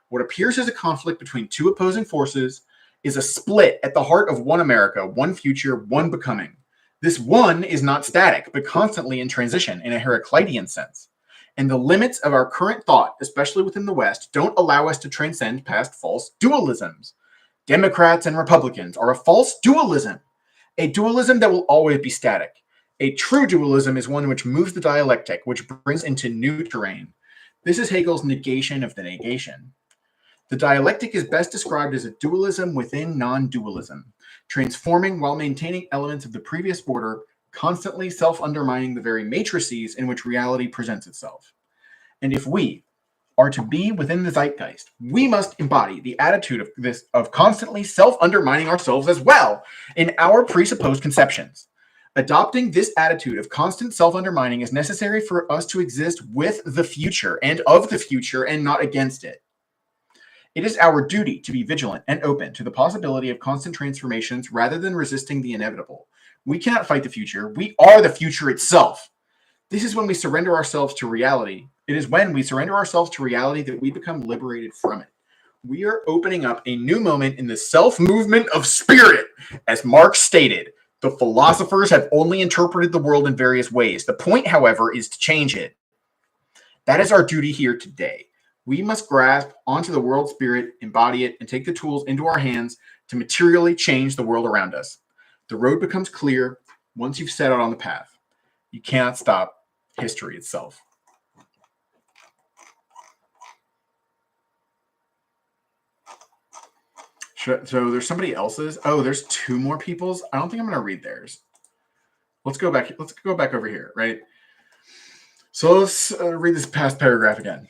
What appears as a conflict between two opposing forces is a split at the heart of one America, one future, one becoming. This one is not static, but constantly in transition in a Heraclitean sense. And the limits of our current thought, especially within the West, don't allow us to transcend past false dualisms. Democrats and Republicans are a false dualism, a dualism that will always be static. A true dualism is one which moves the dialectic, which brings into new terrain. This is Hegel's negation of the negation. The dialectic is best described as a dualism within non-dualism, transforming while maintaining elements of the previous order, constantly self-undermining the very matrices in which reality presents itself. And if we are to be within the zeitgeist, we must embody the attitude of constantly self-undermining ourselves as well in our presupposed conceptions. Adopting this attitude of constant self-undermining is necessary for us to exist with the future and of the future and not against it. It is our duty to be vigilant and open to the possibility of constant transformations rather than resisting the inevitable. We cannot fight the future. We are the future itself. This is when we surrender ourselves to reality. It is when we surrender ourselves to reality that we become liberated from it. We are opening up a new moment in the self-movement of spirit. As Marx stated, the philosophers have only interpreted the world in various ways. The point, however, is to change it. That is our duty here today. We must grasp onto the world spirit, embody it, and take the tools into our hands to materially change the world around us. The road becomes clear once you've set out on the path. You cannot stop history itself. So there's somebody else's. Oh, there's two more people's. I don't think I'm going to read theirs. Let's go back. Let's go back over here, right? So let's read this past paragraph again.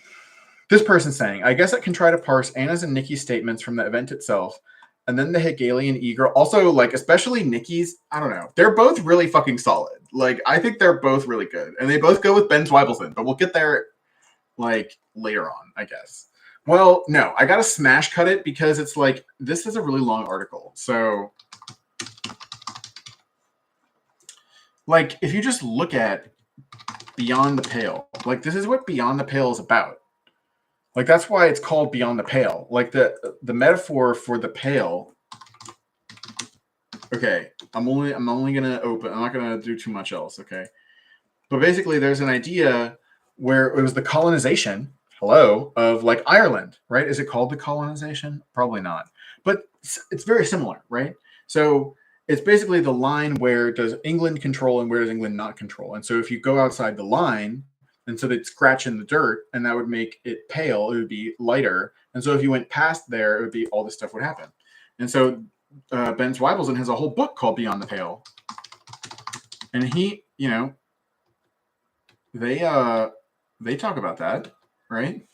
This person's saying, I guess I can try to parse Anna's and Nikki's statements from the event itself, and then the Hegelian E-Girl. Also, like, especially Nikki's, I don't know. They're both really fucking solid. Like, I think they're both really good. And they both go with Ben Zweibelson, but we'll get there, like, later on, I guess. Well, no, I got to smash cut it because it's like, this is a really long article. So, like, if you just look at Beyond the Pale, like, this is what Beyond the Pale is about. Like, that's why it's called Beyond the Pale. Like, the metaphor for the pale. Okay, I'm only gonna open. I'm not gonna do too much else. Okay, but basically, there's an idea where it was the colonization. Of like Ireland, right? Is it called the colonization? Probably not, but it's very similar, right? So it's basically the line where does England control and where does England not control? And so if you go outside the line, and so they'd scratch in the dirt, and that would make it pale. It would be lighter. And so if you went past there, it would be all this stuff would happen. And so Ben Zweibelson has a whole book called Beyond the Pale, and he, you know, they talk about that, right?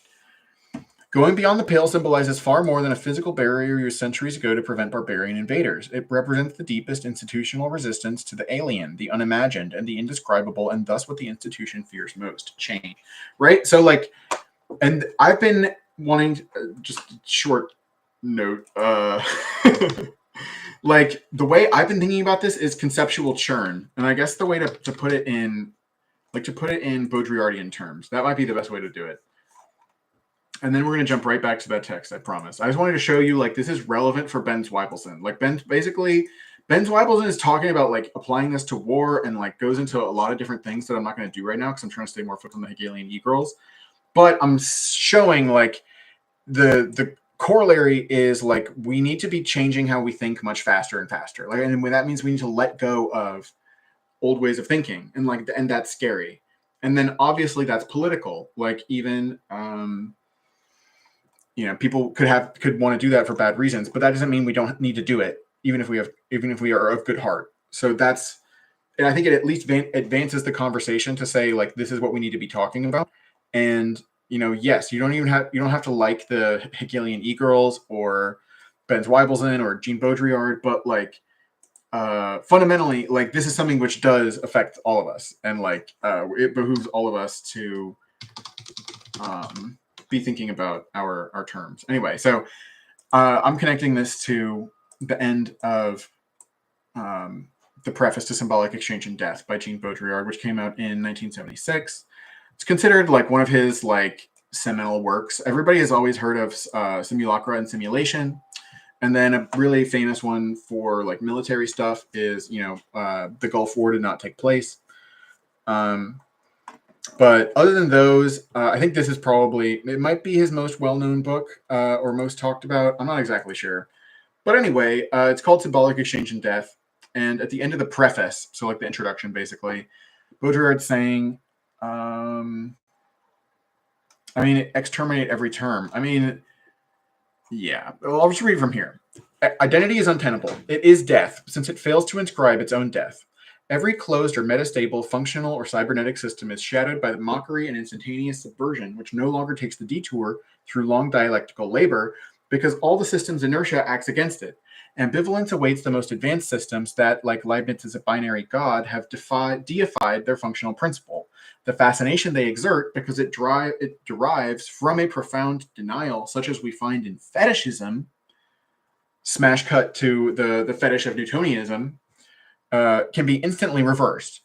Going beyond the pale symbolizes far more than a physical barrier used centuries ago to prevent barbarian invaders. It represents the deepest institutional resistance to the alien, the unimagined, and the indescribable, and thus what the institution fears most, change. Right? So, like, and I've been wanting, just short note, like, the way I've been thinking about this is conceptual churn. And I guess the way to put it in, like, to put it in Baudrillardian terms, that might be the best way to do it. And then we're going to jump right back to that text, I promise. I just wanted to show you, like, this is relevant for Ben Zweibelson. Like, Ben Zweibelson is talking about, like, applying this to war and, like, goes into a lot of different things that I'm not going to do right now because I'm trying to stay more focused on the Hegelian E-Girls. But I'm showing, like, the corollary is, like, we need to be changing how we think much faster and faster. Like, and that means we need to let go of old ways of thinking. And, like, and that's scary. And then, obviously, that's political. Like, even... you know, people could want to do that for bad reasons, but that doesn't mean we don't need to do it, even if we are of good heart. So and I think it at least advances the conversation to say, like, this is what we need to be talking about. And, you know, yes, you don't have to like the Hegelian E-Girls or Ben Zweibelson or Jean Baudrillard, but, like, fundamentally, like, this is something which does affect all of us, and, like, it behooves all of us to be thinking about our terms. Anyway, so I'm connecting this to the end of the preface to Symbolic Exchange and Death by Jean Baudrillard, which came out in 1976. It's considered like one of his like seminal works. Everybody has always heard of Simulacra and Simulation. And then a really famous one for like military stuff is, the Gulf War did not take place. But other than those, I think this is it might be his most well-known book or most talked about. I'm not exactly sure. But anyway, it's called Symbolic Exchange and Death. And at the end of the preface, so like the introduction, basically, Baudrillard's saying, exterminate every term. Yeah. Well, I'll just read from here. Identity is untenable. It is death, since it fails to inscribe its own death. Every closed or metastable, functional, or cybernetic system is shadowed by the mockery and instantaneous subversion, which no longer takes the detour through long dialectical labor, because all the system's inertia acts against it. Ambivalence awaits the most advanced systems that, like Leibniz's binary God, have deified their functional principle. The fascination they exert, because it derives from a profound denial, such as we find in fetishism, smash cut to the fetish of Newtonianism, can be instantly reversed.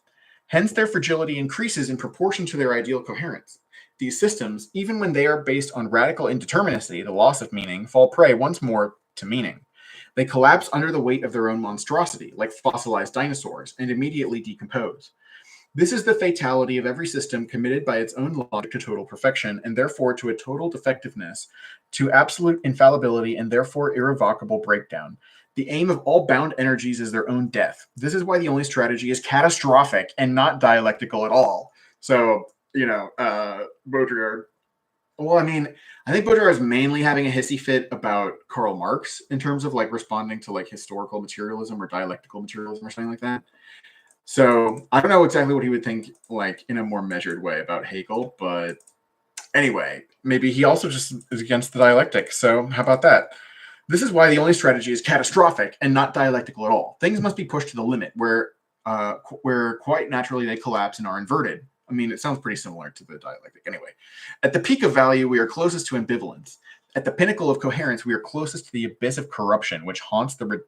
Hence, their fragility increases in proportion to their ideal coherence. These systems, even when they are based on radical indeterminacy, the loss of meaning, fall prey once more to meaning. They collapse under the weight of their own monstrosity, like fossilized dinosaurs, and immediately decompose. This is the fatality of every system committed by its own logic to total perfection, and therefore to a total defectiveness, to absolute infallibility, and therefore irrevocable breakdown. The aim of all bound energies is their own death. This is why the only strategy is catastrophic and not dialectical at all. So, Baudrillard. Well, I think Baudrillard is mainly having a hissy fit about Karl Marx in terms of like responding to like historical materialism or dialectical materialism or something like that. So I don't know exactly what he would think like in a more measured way about Hegel, but anyway, maybe he also just is against the dialectic. So how about that? This is why the only strategy is catastrophic and not dialectical at all. Things must be pushed to the limit where quite naturally they collapse and are inverted. It sounds pretty similar to the dialectic. Anyway, at the peak of value, we are closest to ambivalence. At the pinnacle of coherence, we are closest to the abyss of corruption, which haunts the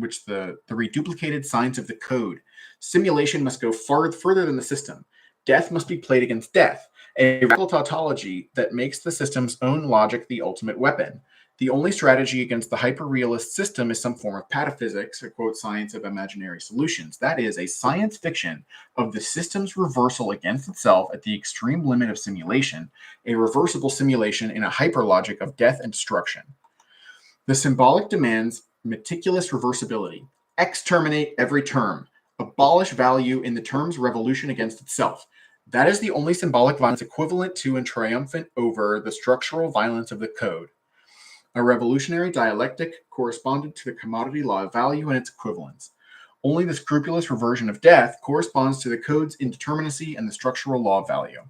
reduplicated signs of the code. Simulation must go further than the system. Death must be played against death, a radical tautology that makes the system's own logic the ultimate weapon. The only strategy against the hyper-realist system is some form of pataphysics, or quote, science of imaginary solutions. That is, a science fiction of the system's reversal against itself at the extreme limit of simulation, a reversible simulation in a hyperlogic of death and destruction. The symbolic demands meticulous reversibility. Exterminate every term. Abolish value in the term's revolution against itself. That is the only symbolic violence equivalent to and triumphant over the structural violence of the code. A revolutionary dialectic corresponded to the commodity law of value and its equivalents. Only the scrupulous reversion of death corresponds to the code's indeterminacy and the structural law of value.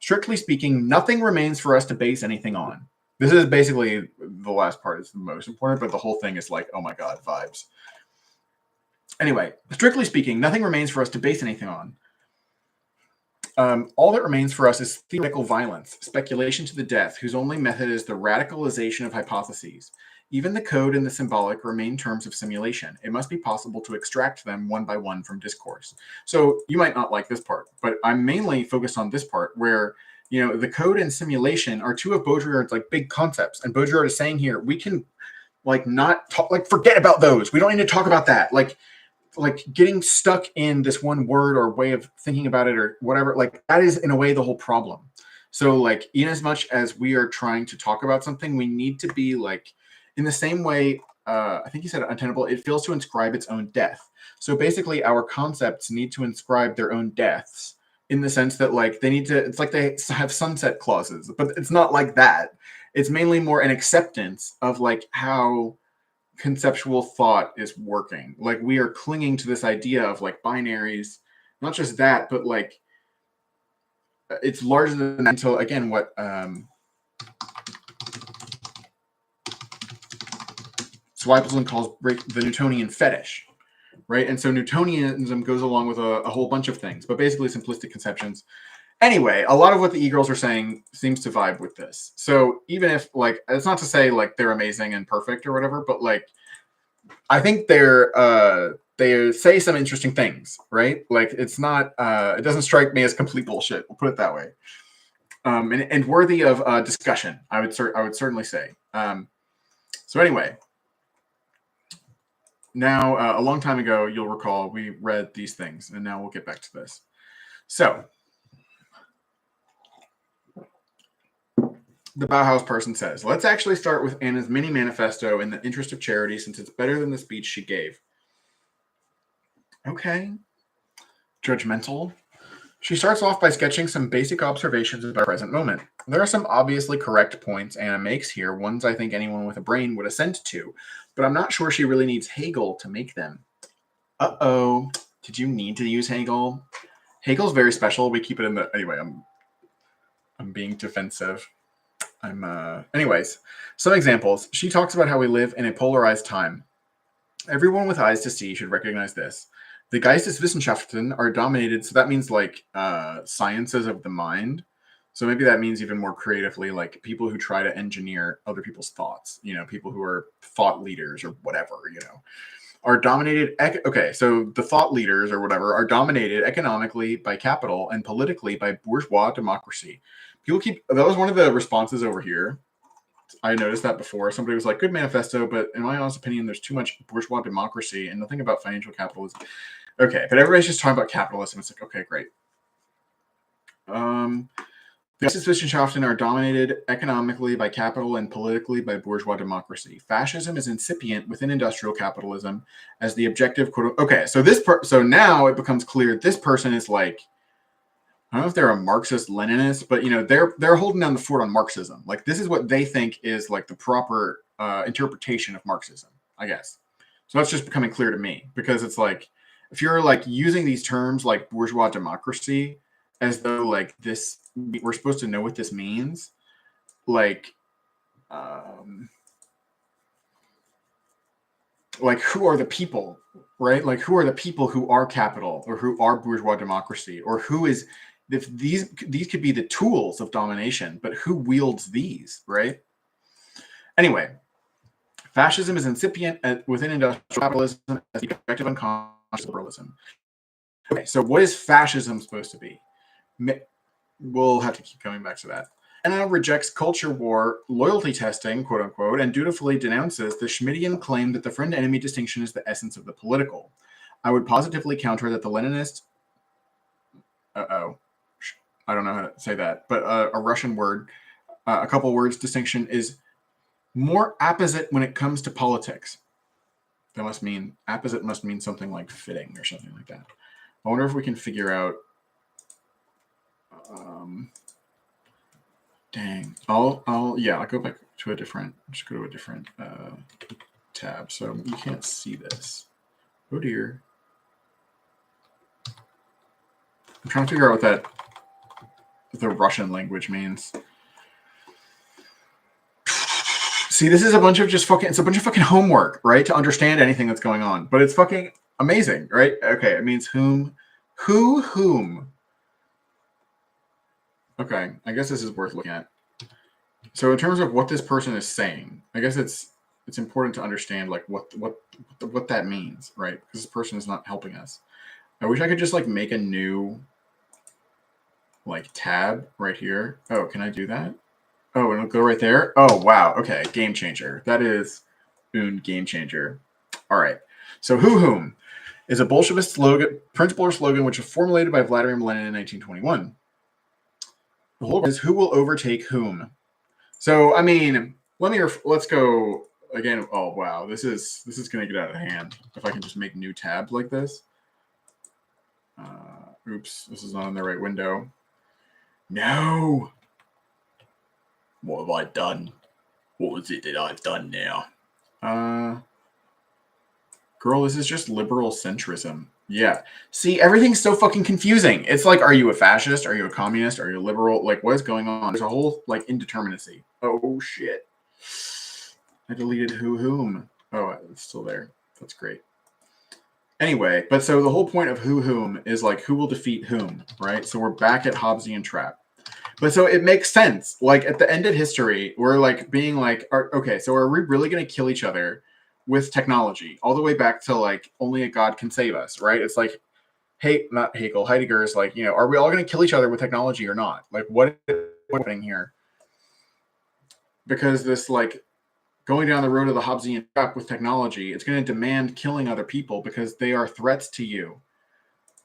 Strictly speaking, nothing remains for us to base anything on. This is basically, the last part is the most important, but the whole thing is like, oh my God, vibes. Anyway, strictly speaking, nothing remains for us to base anything on. All that remains for us is theoretical violence, speculation to the death, whose only method is the radicalization of hypotheses. Even the code and the symbolic remain terms of simulation. It must be possible to extract them one by one from discourse. So you might not like this part, but I'm mainly focused on this part where, the code and simulation are two of Baudrillard's like big concepts. And Baudrillard is saying here, we can like not talk, like forget about those. We don't need to talk about that. Like getting stuck in this one word or way of thinking about it or whatever, like that is in a way the whole problem. So like in as much as we are trying to talk about something, we need to be like in the same way, I think you said untenable, it fails to inscribe its own death. So basically our concepts need to inscribe their own deaths in the sense that like they need to, it's like they have sunset clauses, but it's not like that. It's mainly more an acceptance of like how conceptual thought is working. Like we are clinging to this idea of like binaries, not just that, but like it's larger than that until again what Zweibelson calls the Newtonian fetish, right? And so Newtonianism goes along with a whole bunch of things, but basically simplistic conceptions. Anyway, a lot of what the E-Girls are saying seems to vibe with this. So even if, like, it's not to say, like, they're amazing and perfect or whatever, but, like, I think they're they say some interesting things, right? Like it's not, it doesn't strike me as complete bullshit. We'll put it that way. And worthy of discussion, I would certainly say. So anyway, now a long time ago, you'll recall we read these things, and now we'll get back to this. So the Bauhaus person says, let's actually start with Anna's mini manifesto in the interest of charity, since it's better than the speech she gave. Okay. Judgmental. She starts off by sketching some basic observations about the present moment. There are some obviously correct points Anna makes here, ones I think anyone with a brain would assent to, but I'm not sure she really needs Hegel to make them. Uh-oh. Did you need to use Hegel? Hegel's very special. We keep it in the... Anyway, I'm being defensive. Anyways, some examples. She talks about how we live in a polarized time. Everyone with eyes to see should recognize this. The Geisteswissenschaften are dominated, so that means like sciences of the mind. So maybe that means even more creatively, like people who try to engineer other people's thoughts, people who are thought leaders or whatever, are dominated. Okay, so the thought leaders or whatever are dominated economically by capital and politically by bourgeois democracy. That was one of the responses over here. I noticed that before. Somebody was like, good manifesto, but in my honest opinion, there's too much bourgeois democracy and nothing about financial capitalism. Okay, but everybody's just talking about capitalism. It's like, okay, great. The Geisteswissenschaften are dominated economically by capital and politically by bourgeois democracy. Fascism is incipient within industrial capitalism as the objective. Okay, so now it becomes clear this person is like, I don't know if they're a Marxist Leninist, but they're holding down the fort on Marxism. Like this is what they think is like the proper interpretation of Marxism, I guess. So that's just becoming clear to me, because it's like if you're like using these terms like bourgeois democracy as though like this, we're supposed to know what this means, like who are the people, right? Like who are the people who are capital or who are bourgeois democracy, or who is, if these could be the tools of domination, but who wields these, right? Anyway, fascism is incipient within industrial capitalism as the objective unconscious liberalism. Okay, so what is fascism supposed to be? We'll have to keep coming back to that. Anna rejects culture war loyalty testing, quote unquote, and dutifully denounces the Schmittian claim that the friend-enemy distinction is the essence of the political. I would positively counter that the Leninist... I don't know how to say that, but a Russian word, a couple words distinction is more apposite when it comes to politics. That must mean, apposite must mean something like fitting or something like that. I wonder if we can figure out... dang. I'll go back to just go to a different tab. So you can't see this. Oh dear. I'm trying to figure out what the Russian language means. See, this is a bunch of fucking homework, right? To understand anything that's going on. But it's fucking amazing, right? Okay, it means whom. Okay, I guess this is worth looking at. So in terms of what this person is saying, I guess it's important to understand like what that means, right? Because this person is not helping us. I wish I could just like make a new like tab right here. Oh, can I do that? Oh, and it'll go right there. Oh, wow. Okay, game changer. That is un game changer. All right. So whom is a Bolshevist principle or slogan which was formulated by Vladimir Lenin in 1921. The whole is who will overtake whom. So I mean, let's go again. Oh wow, this is gonna get out of hand. If I can just make new tabs like this. Oops, this is not in the right window. No. What have I done? What is it that I've done now? Girl, this is just liberal centrism. Yeah. See, everything's so fucking confusing. It's like, are you a fascist? Are you a communist? Are you a liberal? Like, what is going on? There's a whole, like, indeterminacy. Oh, shit. I deleted whom. Oh, it's still there. That's great. Anyway, but so the whole point of whom is, like, who will defeat whom, right? So we're back at Hobbesian trap. But so it makes sense. Like, at the end of history, we're, like, being like, okay, so are we really going to kill each other? with technology, all the way back to like only a god can save us, right? It's like, hey, not Hegel, Heidegger's like, are we all going to kill each other with technology or not? Like, what's happening here? Because this like going down the road of the Hobbesian trap with technology, it's going to demand killing other people because they are threats to you.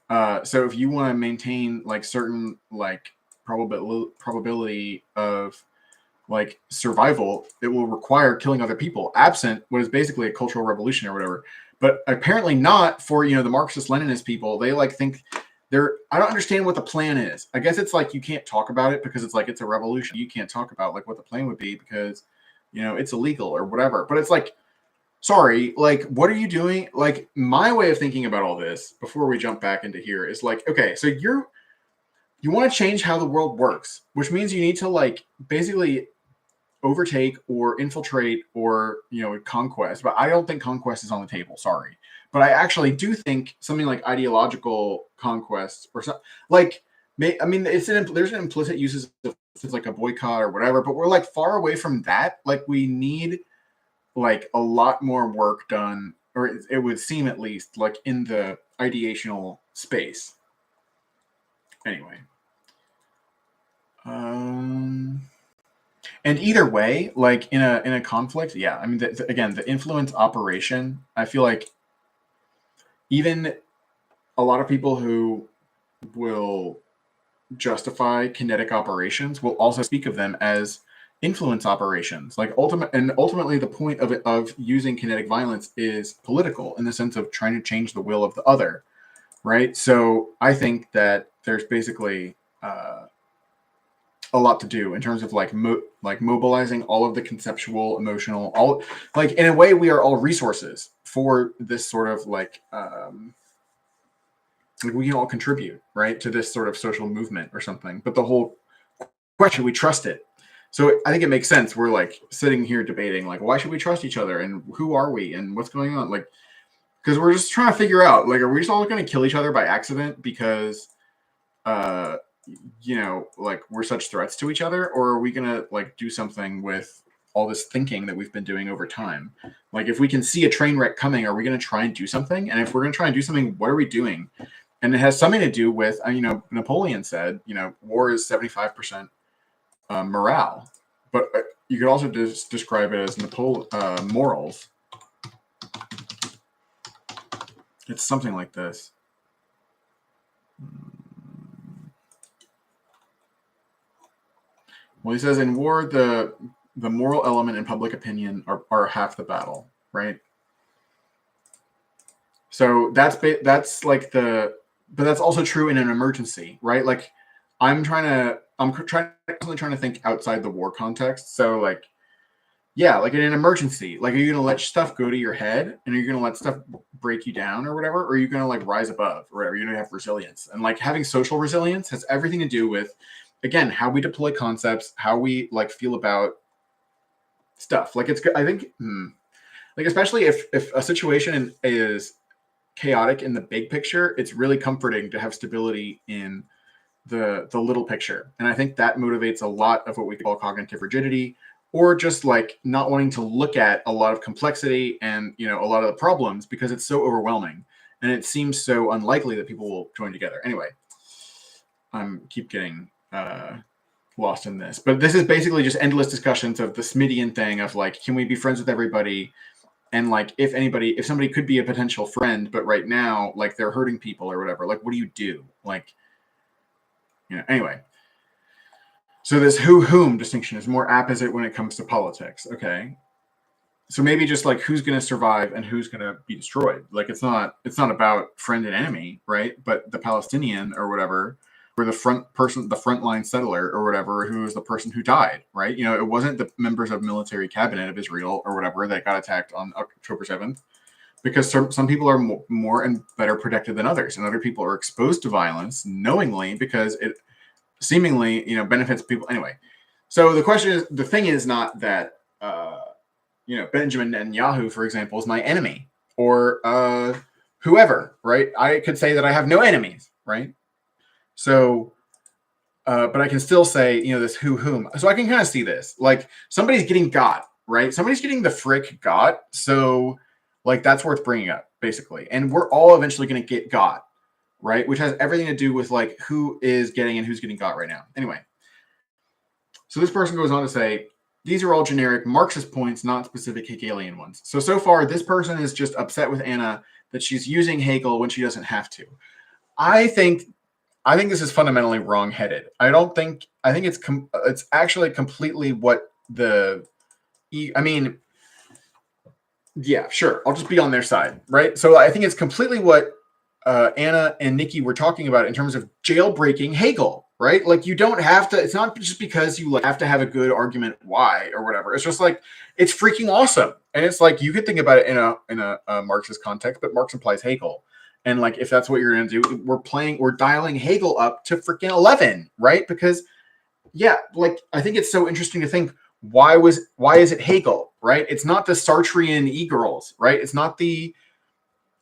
So if you want to maintain like certain like probability of like survival, it will require killing other people, absent what is basically a cultural revolution or whatever. But apparently not for the Marxist Leninist people. They like think I don't understand what the plan is. I guess it's like you can't talk about it because it's like it's a revolution. You can't talk about like what the plan would be because it's illegal or whatever. But it's like, sorry, like what are you doing? Like my way of thinking about all this before we jump back into here is like, okay, so you want to change how the world works, which means you need to like basically overtake or infiltrate or conquest. But I don't think conquest is on the table, sorry. But I actually do think something like ideological conquest or something like, I mean, there's an implicit uses of it's like a boycott or whatever, but we're like far away from that. Like we need like a lot more work done, or it would seem at least, like in the ideational space. Anyway. And either way, like in a conflict, yeah, I mean, again, the influence operation, I feel like even a lot of people who will justify kinetic operations will also speak of them as influence operations. Like ultimately, the point of using kinetic violence is political in the sense of trying to change the will of the other, right? So I think that there's basically a lot to do in terms of like mobilizing all of the conceptual, emotional, all like in a way we are all resources for this sort of like we can all contribute, right, to this sort of social movement or something. But the whole question, we trust it. So I think it makes sense. We're like sitting here debating like, why should we trust each other and who are we and what's going on? Like, because we're just trying to figure out like, are we just all going to kill each other by accident because like we're such threats to each other, or are we gonna like do something with all this thinking that we've been doing over time? Like if we can see a train wreck coming, are we gonna try and do something? And if we're gonna try and do something, what are we doing? And it has something to do with Napoleon said war is 75% morale, but you could also describe it as morals. It's something like this. Well, he says in war, the moral element and public opinion are half the battle, right? So that's like but that's also true in an emergency, right? Like I'm constantly trying to think outside the war context. So like, yeah, like in an emergency, like are you gonna let stuff go to your head and are you gonna let stuff break you down or whatever? Or are you gonna like rise above or whatever? You're gonna have resilience. And like having social resilience has everything to do with, again, how we deploy concepts, how we like feel about stuff. Like it's, I think, like especially if a situation is chaotic in the big picture, it's really comforting to have stability in the little picture. And I think that motivates a lot of what we call cognitive rigidity, or just like not wanting to look at a lot of complexity and a lot of the problems because it's so overwhelming and it seems so unlikely that people will join together. Anyway, keep getting lost in this, but this is basically just endless discussions of the Smithian thing of like, can we be friends with everybody? And like, if somebody could be a potential friend, but right now, like they're hurting people or whatever, like, what do you do? Like, anyway. So this whom distinction is more apposite when it comes to politics. Okay. So maybe just like who's going to survive and who's going to be destroyed. Like it's not about friend and enemy, right? But the Palestinian or whatever, or the frontline settler or whatever, who is the person who died, right? It wasn't the members of military cabinet of Israel or whatever that got attacked on October 7th, because some people are more and better protected than others, and other people are exposed to violence knowingly because it seemingly, benefits people anyway. So the thing is not that, Benjamin Netanyahu, for example, is my enemy or whoever, right? I could say that I have no enemies, right? So, but I can still say, this whom. So I can kind of see this, like somebody's getting got, right? Somebody's getting the frick got. So Like, that's worth bringing up, basically. And we're all eventually going to get got, right? Which has everything to do with, like, who is getting and who's getting got right now. Anyway, so this person goes on to say, these are all generic Marxist points, not specific Hegelian ones. So far, this person is just upset with Anna that she's using Hegel when she doesn't have to. I think this is fundamentally wrong-headed. I think it's actually completely what yeah, sure. I'll just be on their side, right? So I think it's completely what Anna and Nikki were talking about in terms of jailbreaking Hegel, right? Like, you don't have to. It's not just because you have to have a good argument why or whatever. It's just like, it's freaking awesome, and it's like you could think about it in a Marxist context, but Marx implies Hegel, and like if that's what you're going to do, we're dialing Hegel up to freaking 11, right? Because yeah, like I think it's so interesting to think why is it Hegel, right? It's not the Sartrean E-Girls, right? It's not the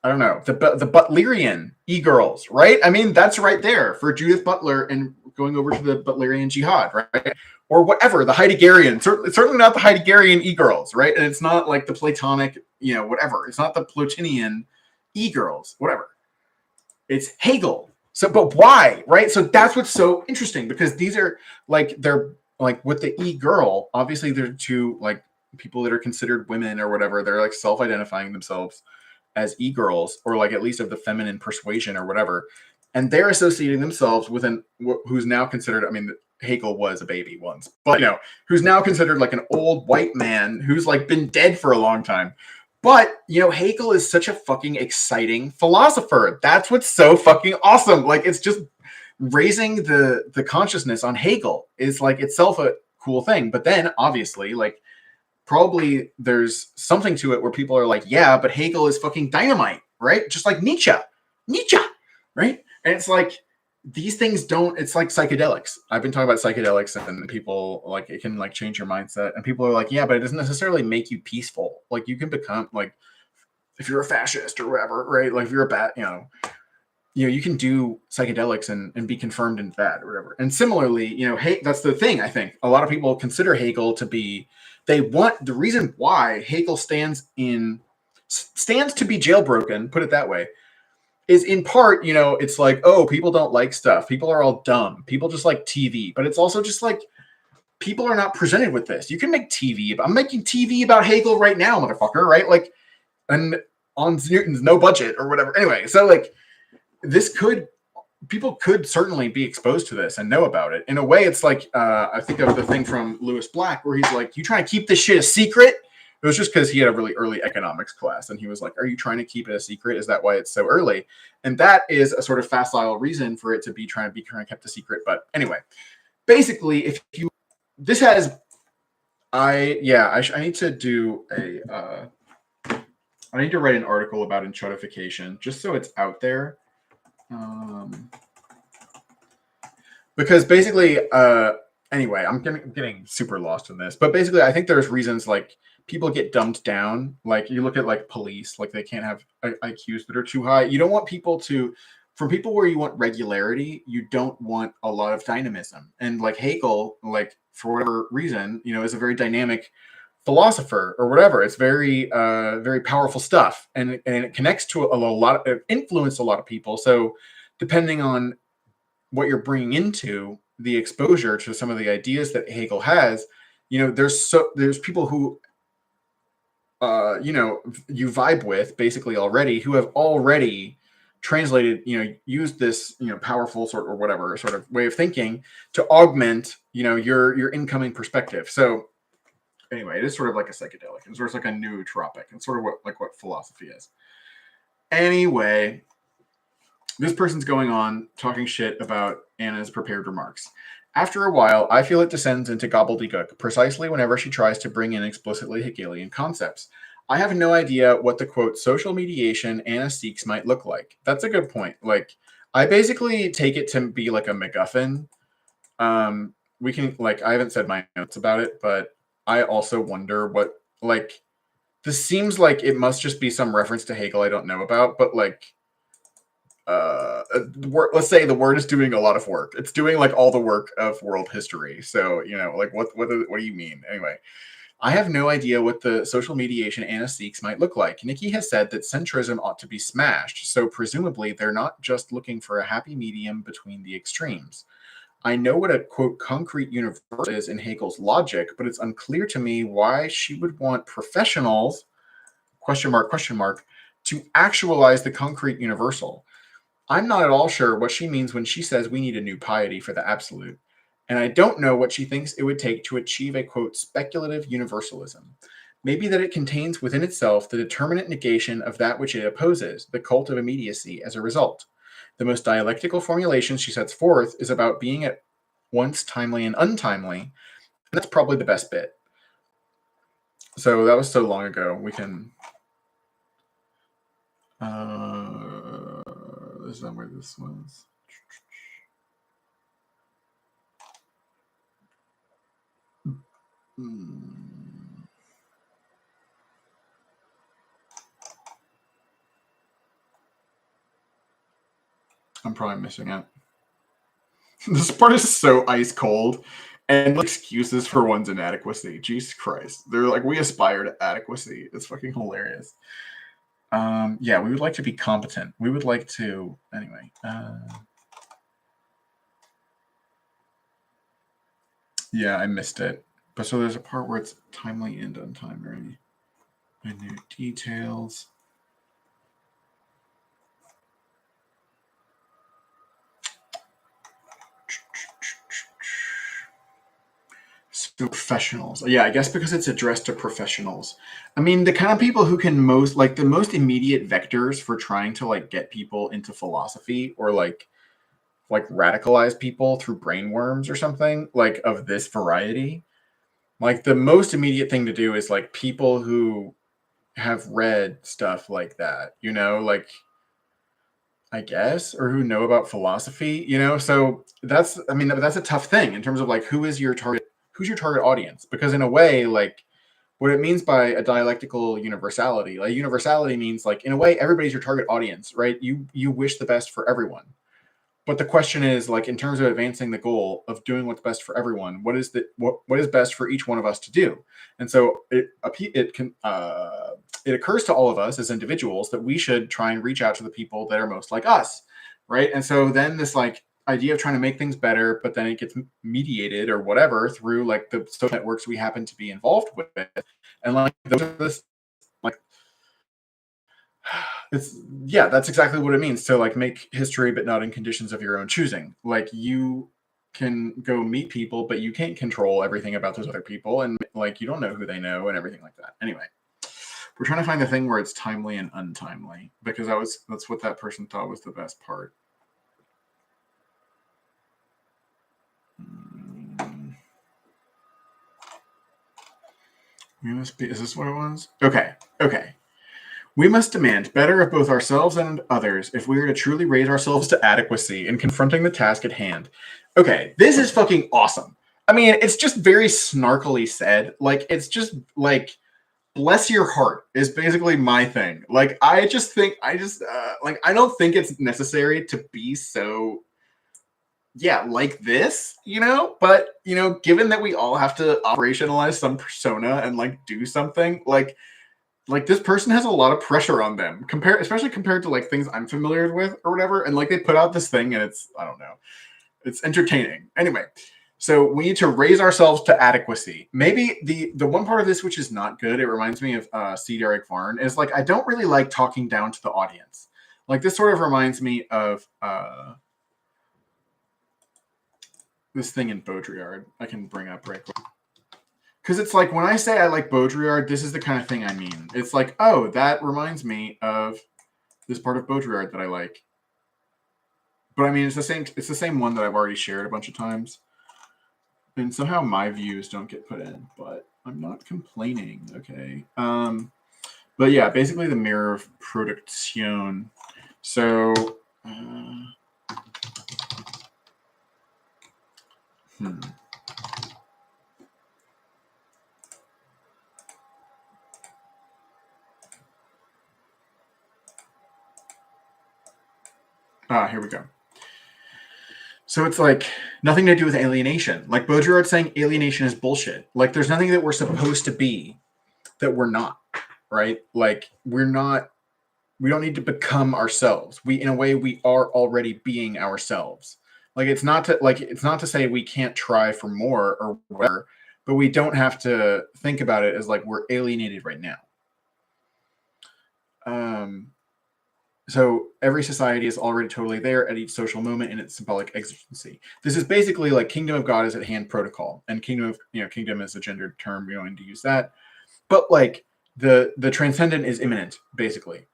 the Butlerian E-Girls, right? I mean, that's right there for Judith Butler and going over to the Butlerian Jihad, right? Or whatever, the Heideggerian, certainly not the Heideggerian E-Girls, right? And it's not like the Platonic, whatever. It's not the Plotinian E-Girls, whatever. It's Hegel. So, but why, right? So that's what's so interesting, because these are they're like with the E-Girl, obviously they're two like people that are considered women or whatever. They're like self-identifying themselves as E-Girls, or like at least of the feminine persuasion or whatever. And they're associating themselves with who's now considered, I mean, Hegel was a baby once, but who's now considered like an old white man who's like been dead for a long time. But, Hegel is such a fucking exciting philosopher. That's what's so fucking awesome. Like, it's just raising the consciousness on Hegel is like itself a cool thing. But then obviously, like, probably there's something to it where people are like, yeah, but Hegel is fucking dynamite, right? Just like Nietzsche, right? And it's like, these things don't, it's like psychedelics. I've been talking about psychedelics, and people like, it can like change your mindset, and people are like, yeah, but it doesn't necessarily make you peaceful. Like, you can become like, if you're a fascist or whatever, right? Like if you're a bad, you can do psychedelics and be confirmed in bad or whatever. And similarly, that's the thing. I think a lot of people consider Hegel to be, the reason why Hegel stands to be jailbroken, put it that way, is in part, it's like, oh, people don't like stuff. People are all dumb. People just like TV. But it's also just like, people are not presented with this. You can make TV. I'm making TV about Hegel right now, motherfucker, right? Like, and on Newton's no budget or whatever. Anyway, so like, people could certainly be exposed to this and know about it. In a way, it's like, I think of the thing from Lewis Black where he's like, you trying to keep this shit a secret? It was just because he had a really early economics class, and he was like, are you trying to keep it a secret? Is that why it's so early? And that is a sort of facile reason for it to be trying to be kept a secret. But anyway, basically, I need to do I need to write an article about enchodification just so it's out there. Because basically, anyway, I'm getting super lost in this, but basically I think there's reasons like people get dumbed down. Like, you look at like police, like they can't have IQs that are too high. You don't want people for people where you want regularity, you don't want a lot of dynamism. And like Hegel, like for whatever reason, is a very dynamic philosopher or whatever. It's very, very powerful stuff. And it connects to it influenced a lot of people. So depending on what you're bringing into the exposure to some of the ideas that Hegel has, there's people who, you vibe with basically already, who have already translated, used this, powerful sort or whatever sort of way of thinking to augment, your incoming perspective. So anyway, it is sort of like a psychedelic. It's sort of like a nootropic. It's sort of what philosophy is. Anyway, this person's going on talking shit about Anna's prepared remarks. After a while, I feel it descends into gobbledygook, precisely whenever she tries to bring in explicitly Hegelian concepts. I have no idea what the, quote, social mediation Anna seeks might look like. That's a good point. Like, I basically take it to be like a MacGuffin. We can, like, I haven't said my notes about it, but I also wonder what, like, this seems like it must just be some reference to Hegel I don't know about, but like, let's say the word is doing a lot of work. It's doing like all the work of world history. So, like, what do you mean? Anyway, I have no idea what the social mediation Anna seeks might look like. Nikki has said that centrism ought to be smashed, so presumably they're not just looking for a happy medium between the extremes. I know what a, quote, concrete universe is in Hegel's logic, but it's unclear to me why she would want professionals, question mark, to actualize the concrete universal. I'm not at all sure what she means when she says we need a new piety for the absolute. And I don't know what she thinks it would take to achieve a, quote, speculative universalism. Maybe that it contains within itself the determinate negation of that which it opposes, the cult of immediacy, as a result. The most dialectical formulation she sets forth is about being at once timely and untimely, and that's probably the best bit. So that was so long ago. We can... this is not where this was. I'm probably missing it. This part is so ice cold, and excuses for one's inadequacy. Jesus Christ. They're like, we aspire to adequacy. It's fucking hilarious. Yeah, we would like to be competent. We would like to... Anyway. Yeah, I missed it. But so there's a part where it's timely and untimely. Minute details. So professionals. Yeah, I guess because it's addressed to professionals. I mean, the kind of people who can most, like, the most immediate vectors for trying to, like, get people into philosophy or, like radicalize people through brainworms or something, like, of this variety. Like, the most immediate thing to do is, like, people who have read stuff like that, you know, like, I guess, or who know about philosophy, you know? So that's, I mean, that's a tough thing in terms of, like, who's your target audience? Because in a way, like, what it means by a dialectical universality, like, universality means, like, in a way, everybody's your target audience, right? You wish the best for everyone. But the question is, like, in terms of advancing the goal of doing what's best for everyone, what is best for each one of us to do? And so it occurs to all of us as individuals that we should try and reach out to the people that are most like us, right? And so then this, like, idea of trying to make things better, but then it gets mediated or whatever through, like, the social networks we happen to be involved with, and, like, those are this, like, it's, yeah, that's exactly what it means to, like, make history, but not in conditions of your own choosing. Like, you can go meet people, but you can't control everything about those other people, and, like, you don't know who they know and everything like that. Anyway, we're trying to find the thing where it's timely and untimely, because that's what that person thought was the best part. Is this what it was? Okay. We must demand better of both ourselves and others if we are to truly raise ourselves to adequacy in confronting the task at hand. Okay, this is fucking awesome. I mean, it's just very snarkily said. Like, it's just, like, bless your heart is basically my thing. Like, I don't think it's necessary to be so, yeah, like this, you know? But, you know, given that we all have to operationalize some persona and, like, do something, like, this person has a lot of pressure on them, especially compared to, like, things I'm familiar with or whatever. And, like, they put out this thing and it's, I don't know, it's entertaining. Anyway, so we need to raise ourselves to adequacy. Maybe the one part of this which is not good, it reminds me of C. Derek Varn, is, like, I don't really like talking down to the audience. Like, this sort of reminds me of this thing in Baudrillard I can bring up right quick. Because it's like, when I say I like Baudrillard, this is the kind of thing I mean. It's like, oh, that reminds me of this part of Baudrillard that I like. But I mean, it's the same one that I've already shared a bunch of times. And somehow my views don't get put in, but I'm not complaining, okay? But yeah, basically the mirror of production. So, here we go. So it's like nothing to do with alienation. Like Baudrillard's saying alienation is bullshit. Like there's nothing that we're supposed to be that we're not, right? Like we don't need to become ourselves. We, in a way, we are already being ourselves. Like it's not to say we can't try for more or whatever, but we don't have to think about it as like we're alienated right now. So every society is already totally there at each social moment in its symbolic exigency. This is basically like kingdom of God is at hand protocol, and kingdom is a gendered term. We don't need to use that, but like the transcendent is imminent, basically.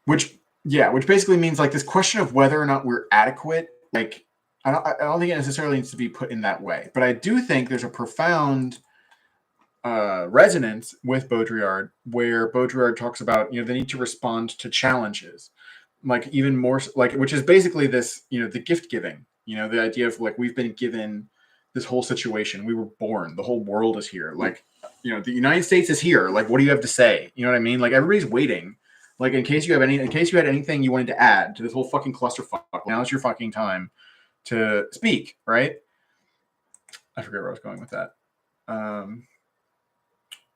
Which basically means like this question of whether or not we're adequate. Like I don't think it necessarily needs to be put in that way, but I do think there's a profound resonance with Baudrillard, where Baudrillard talks about the need to respond to challenges, like even more like, which is basically this the gift giving, the idea of like we've been given this whole situation, we were born, the whole world is here, like the United States is here, like what do you have to say? You know what I mean? Like everybody's waiting, like in case you had anything you wanted to add to this whole fucking clusterfuck. Now's your fucking time to speak, right? I forget where I was going with that.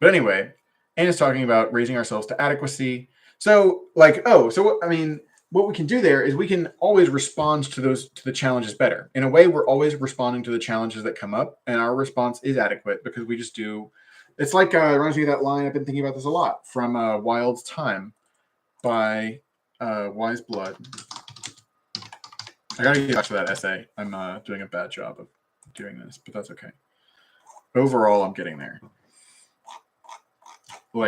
But anyway, Anne is talking about raising ourselves to adequacy. So, like, what we can do there is we can always respond to the challenges better. In a way, we're always responding to the challenges that come up, and our response is adequate because we just do. It's like it reminds me of that line. I've been thinking about this a lot from Wild's Time by Wise Blood. I gotta get back to that essay. I'm doing a bad job of doing this, but that's okay. Overall, I'm getting there. Like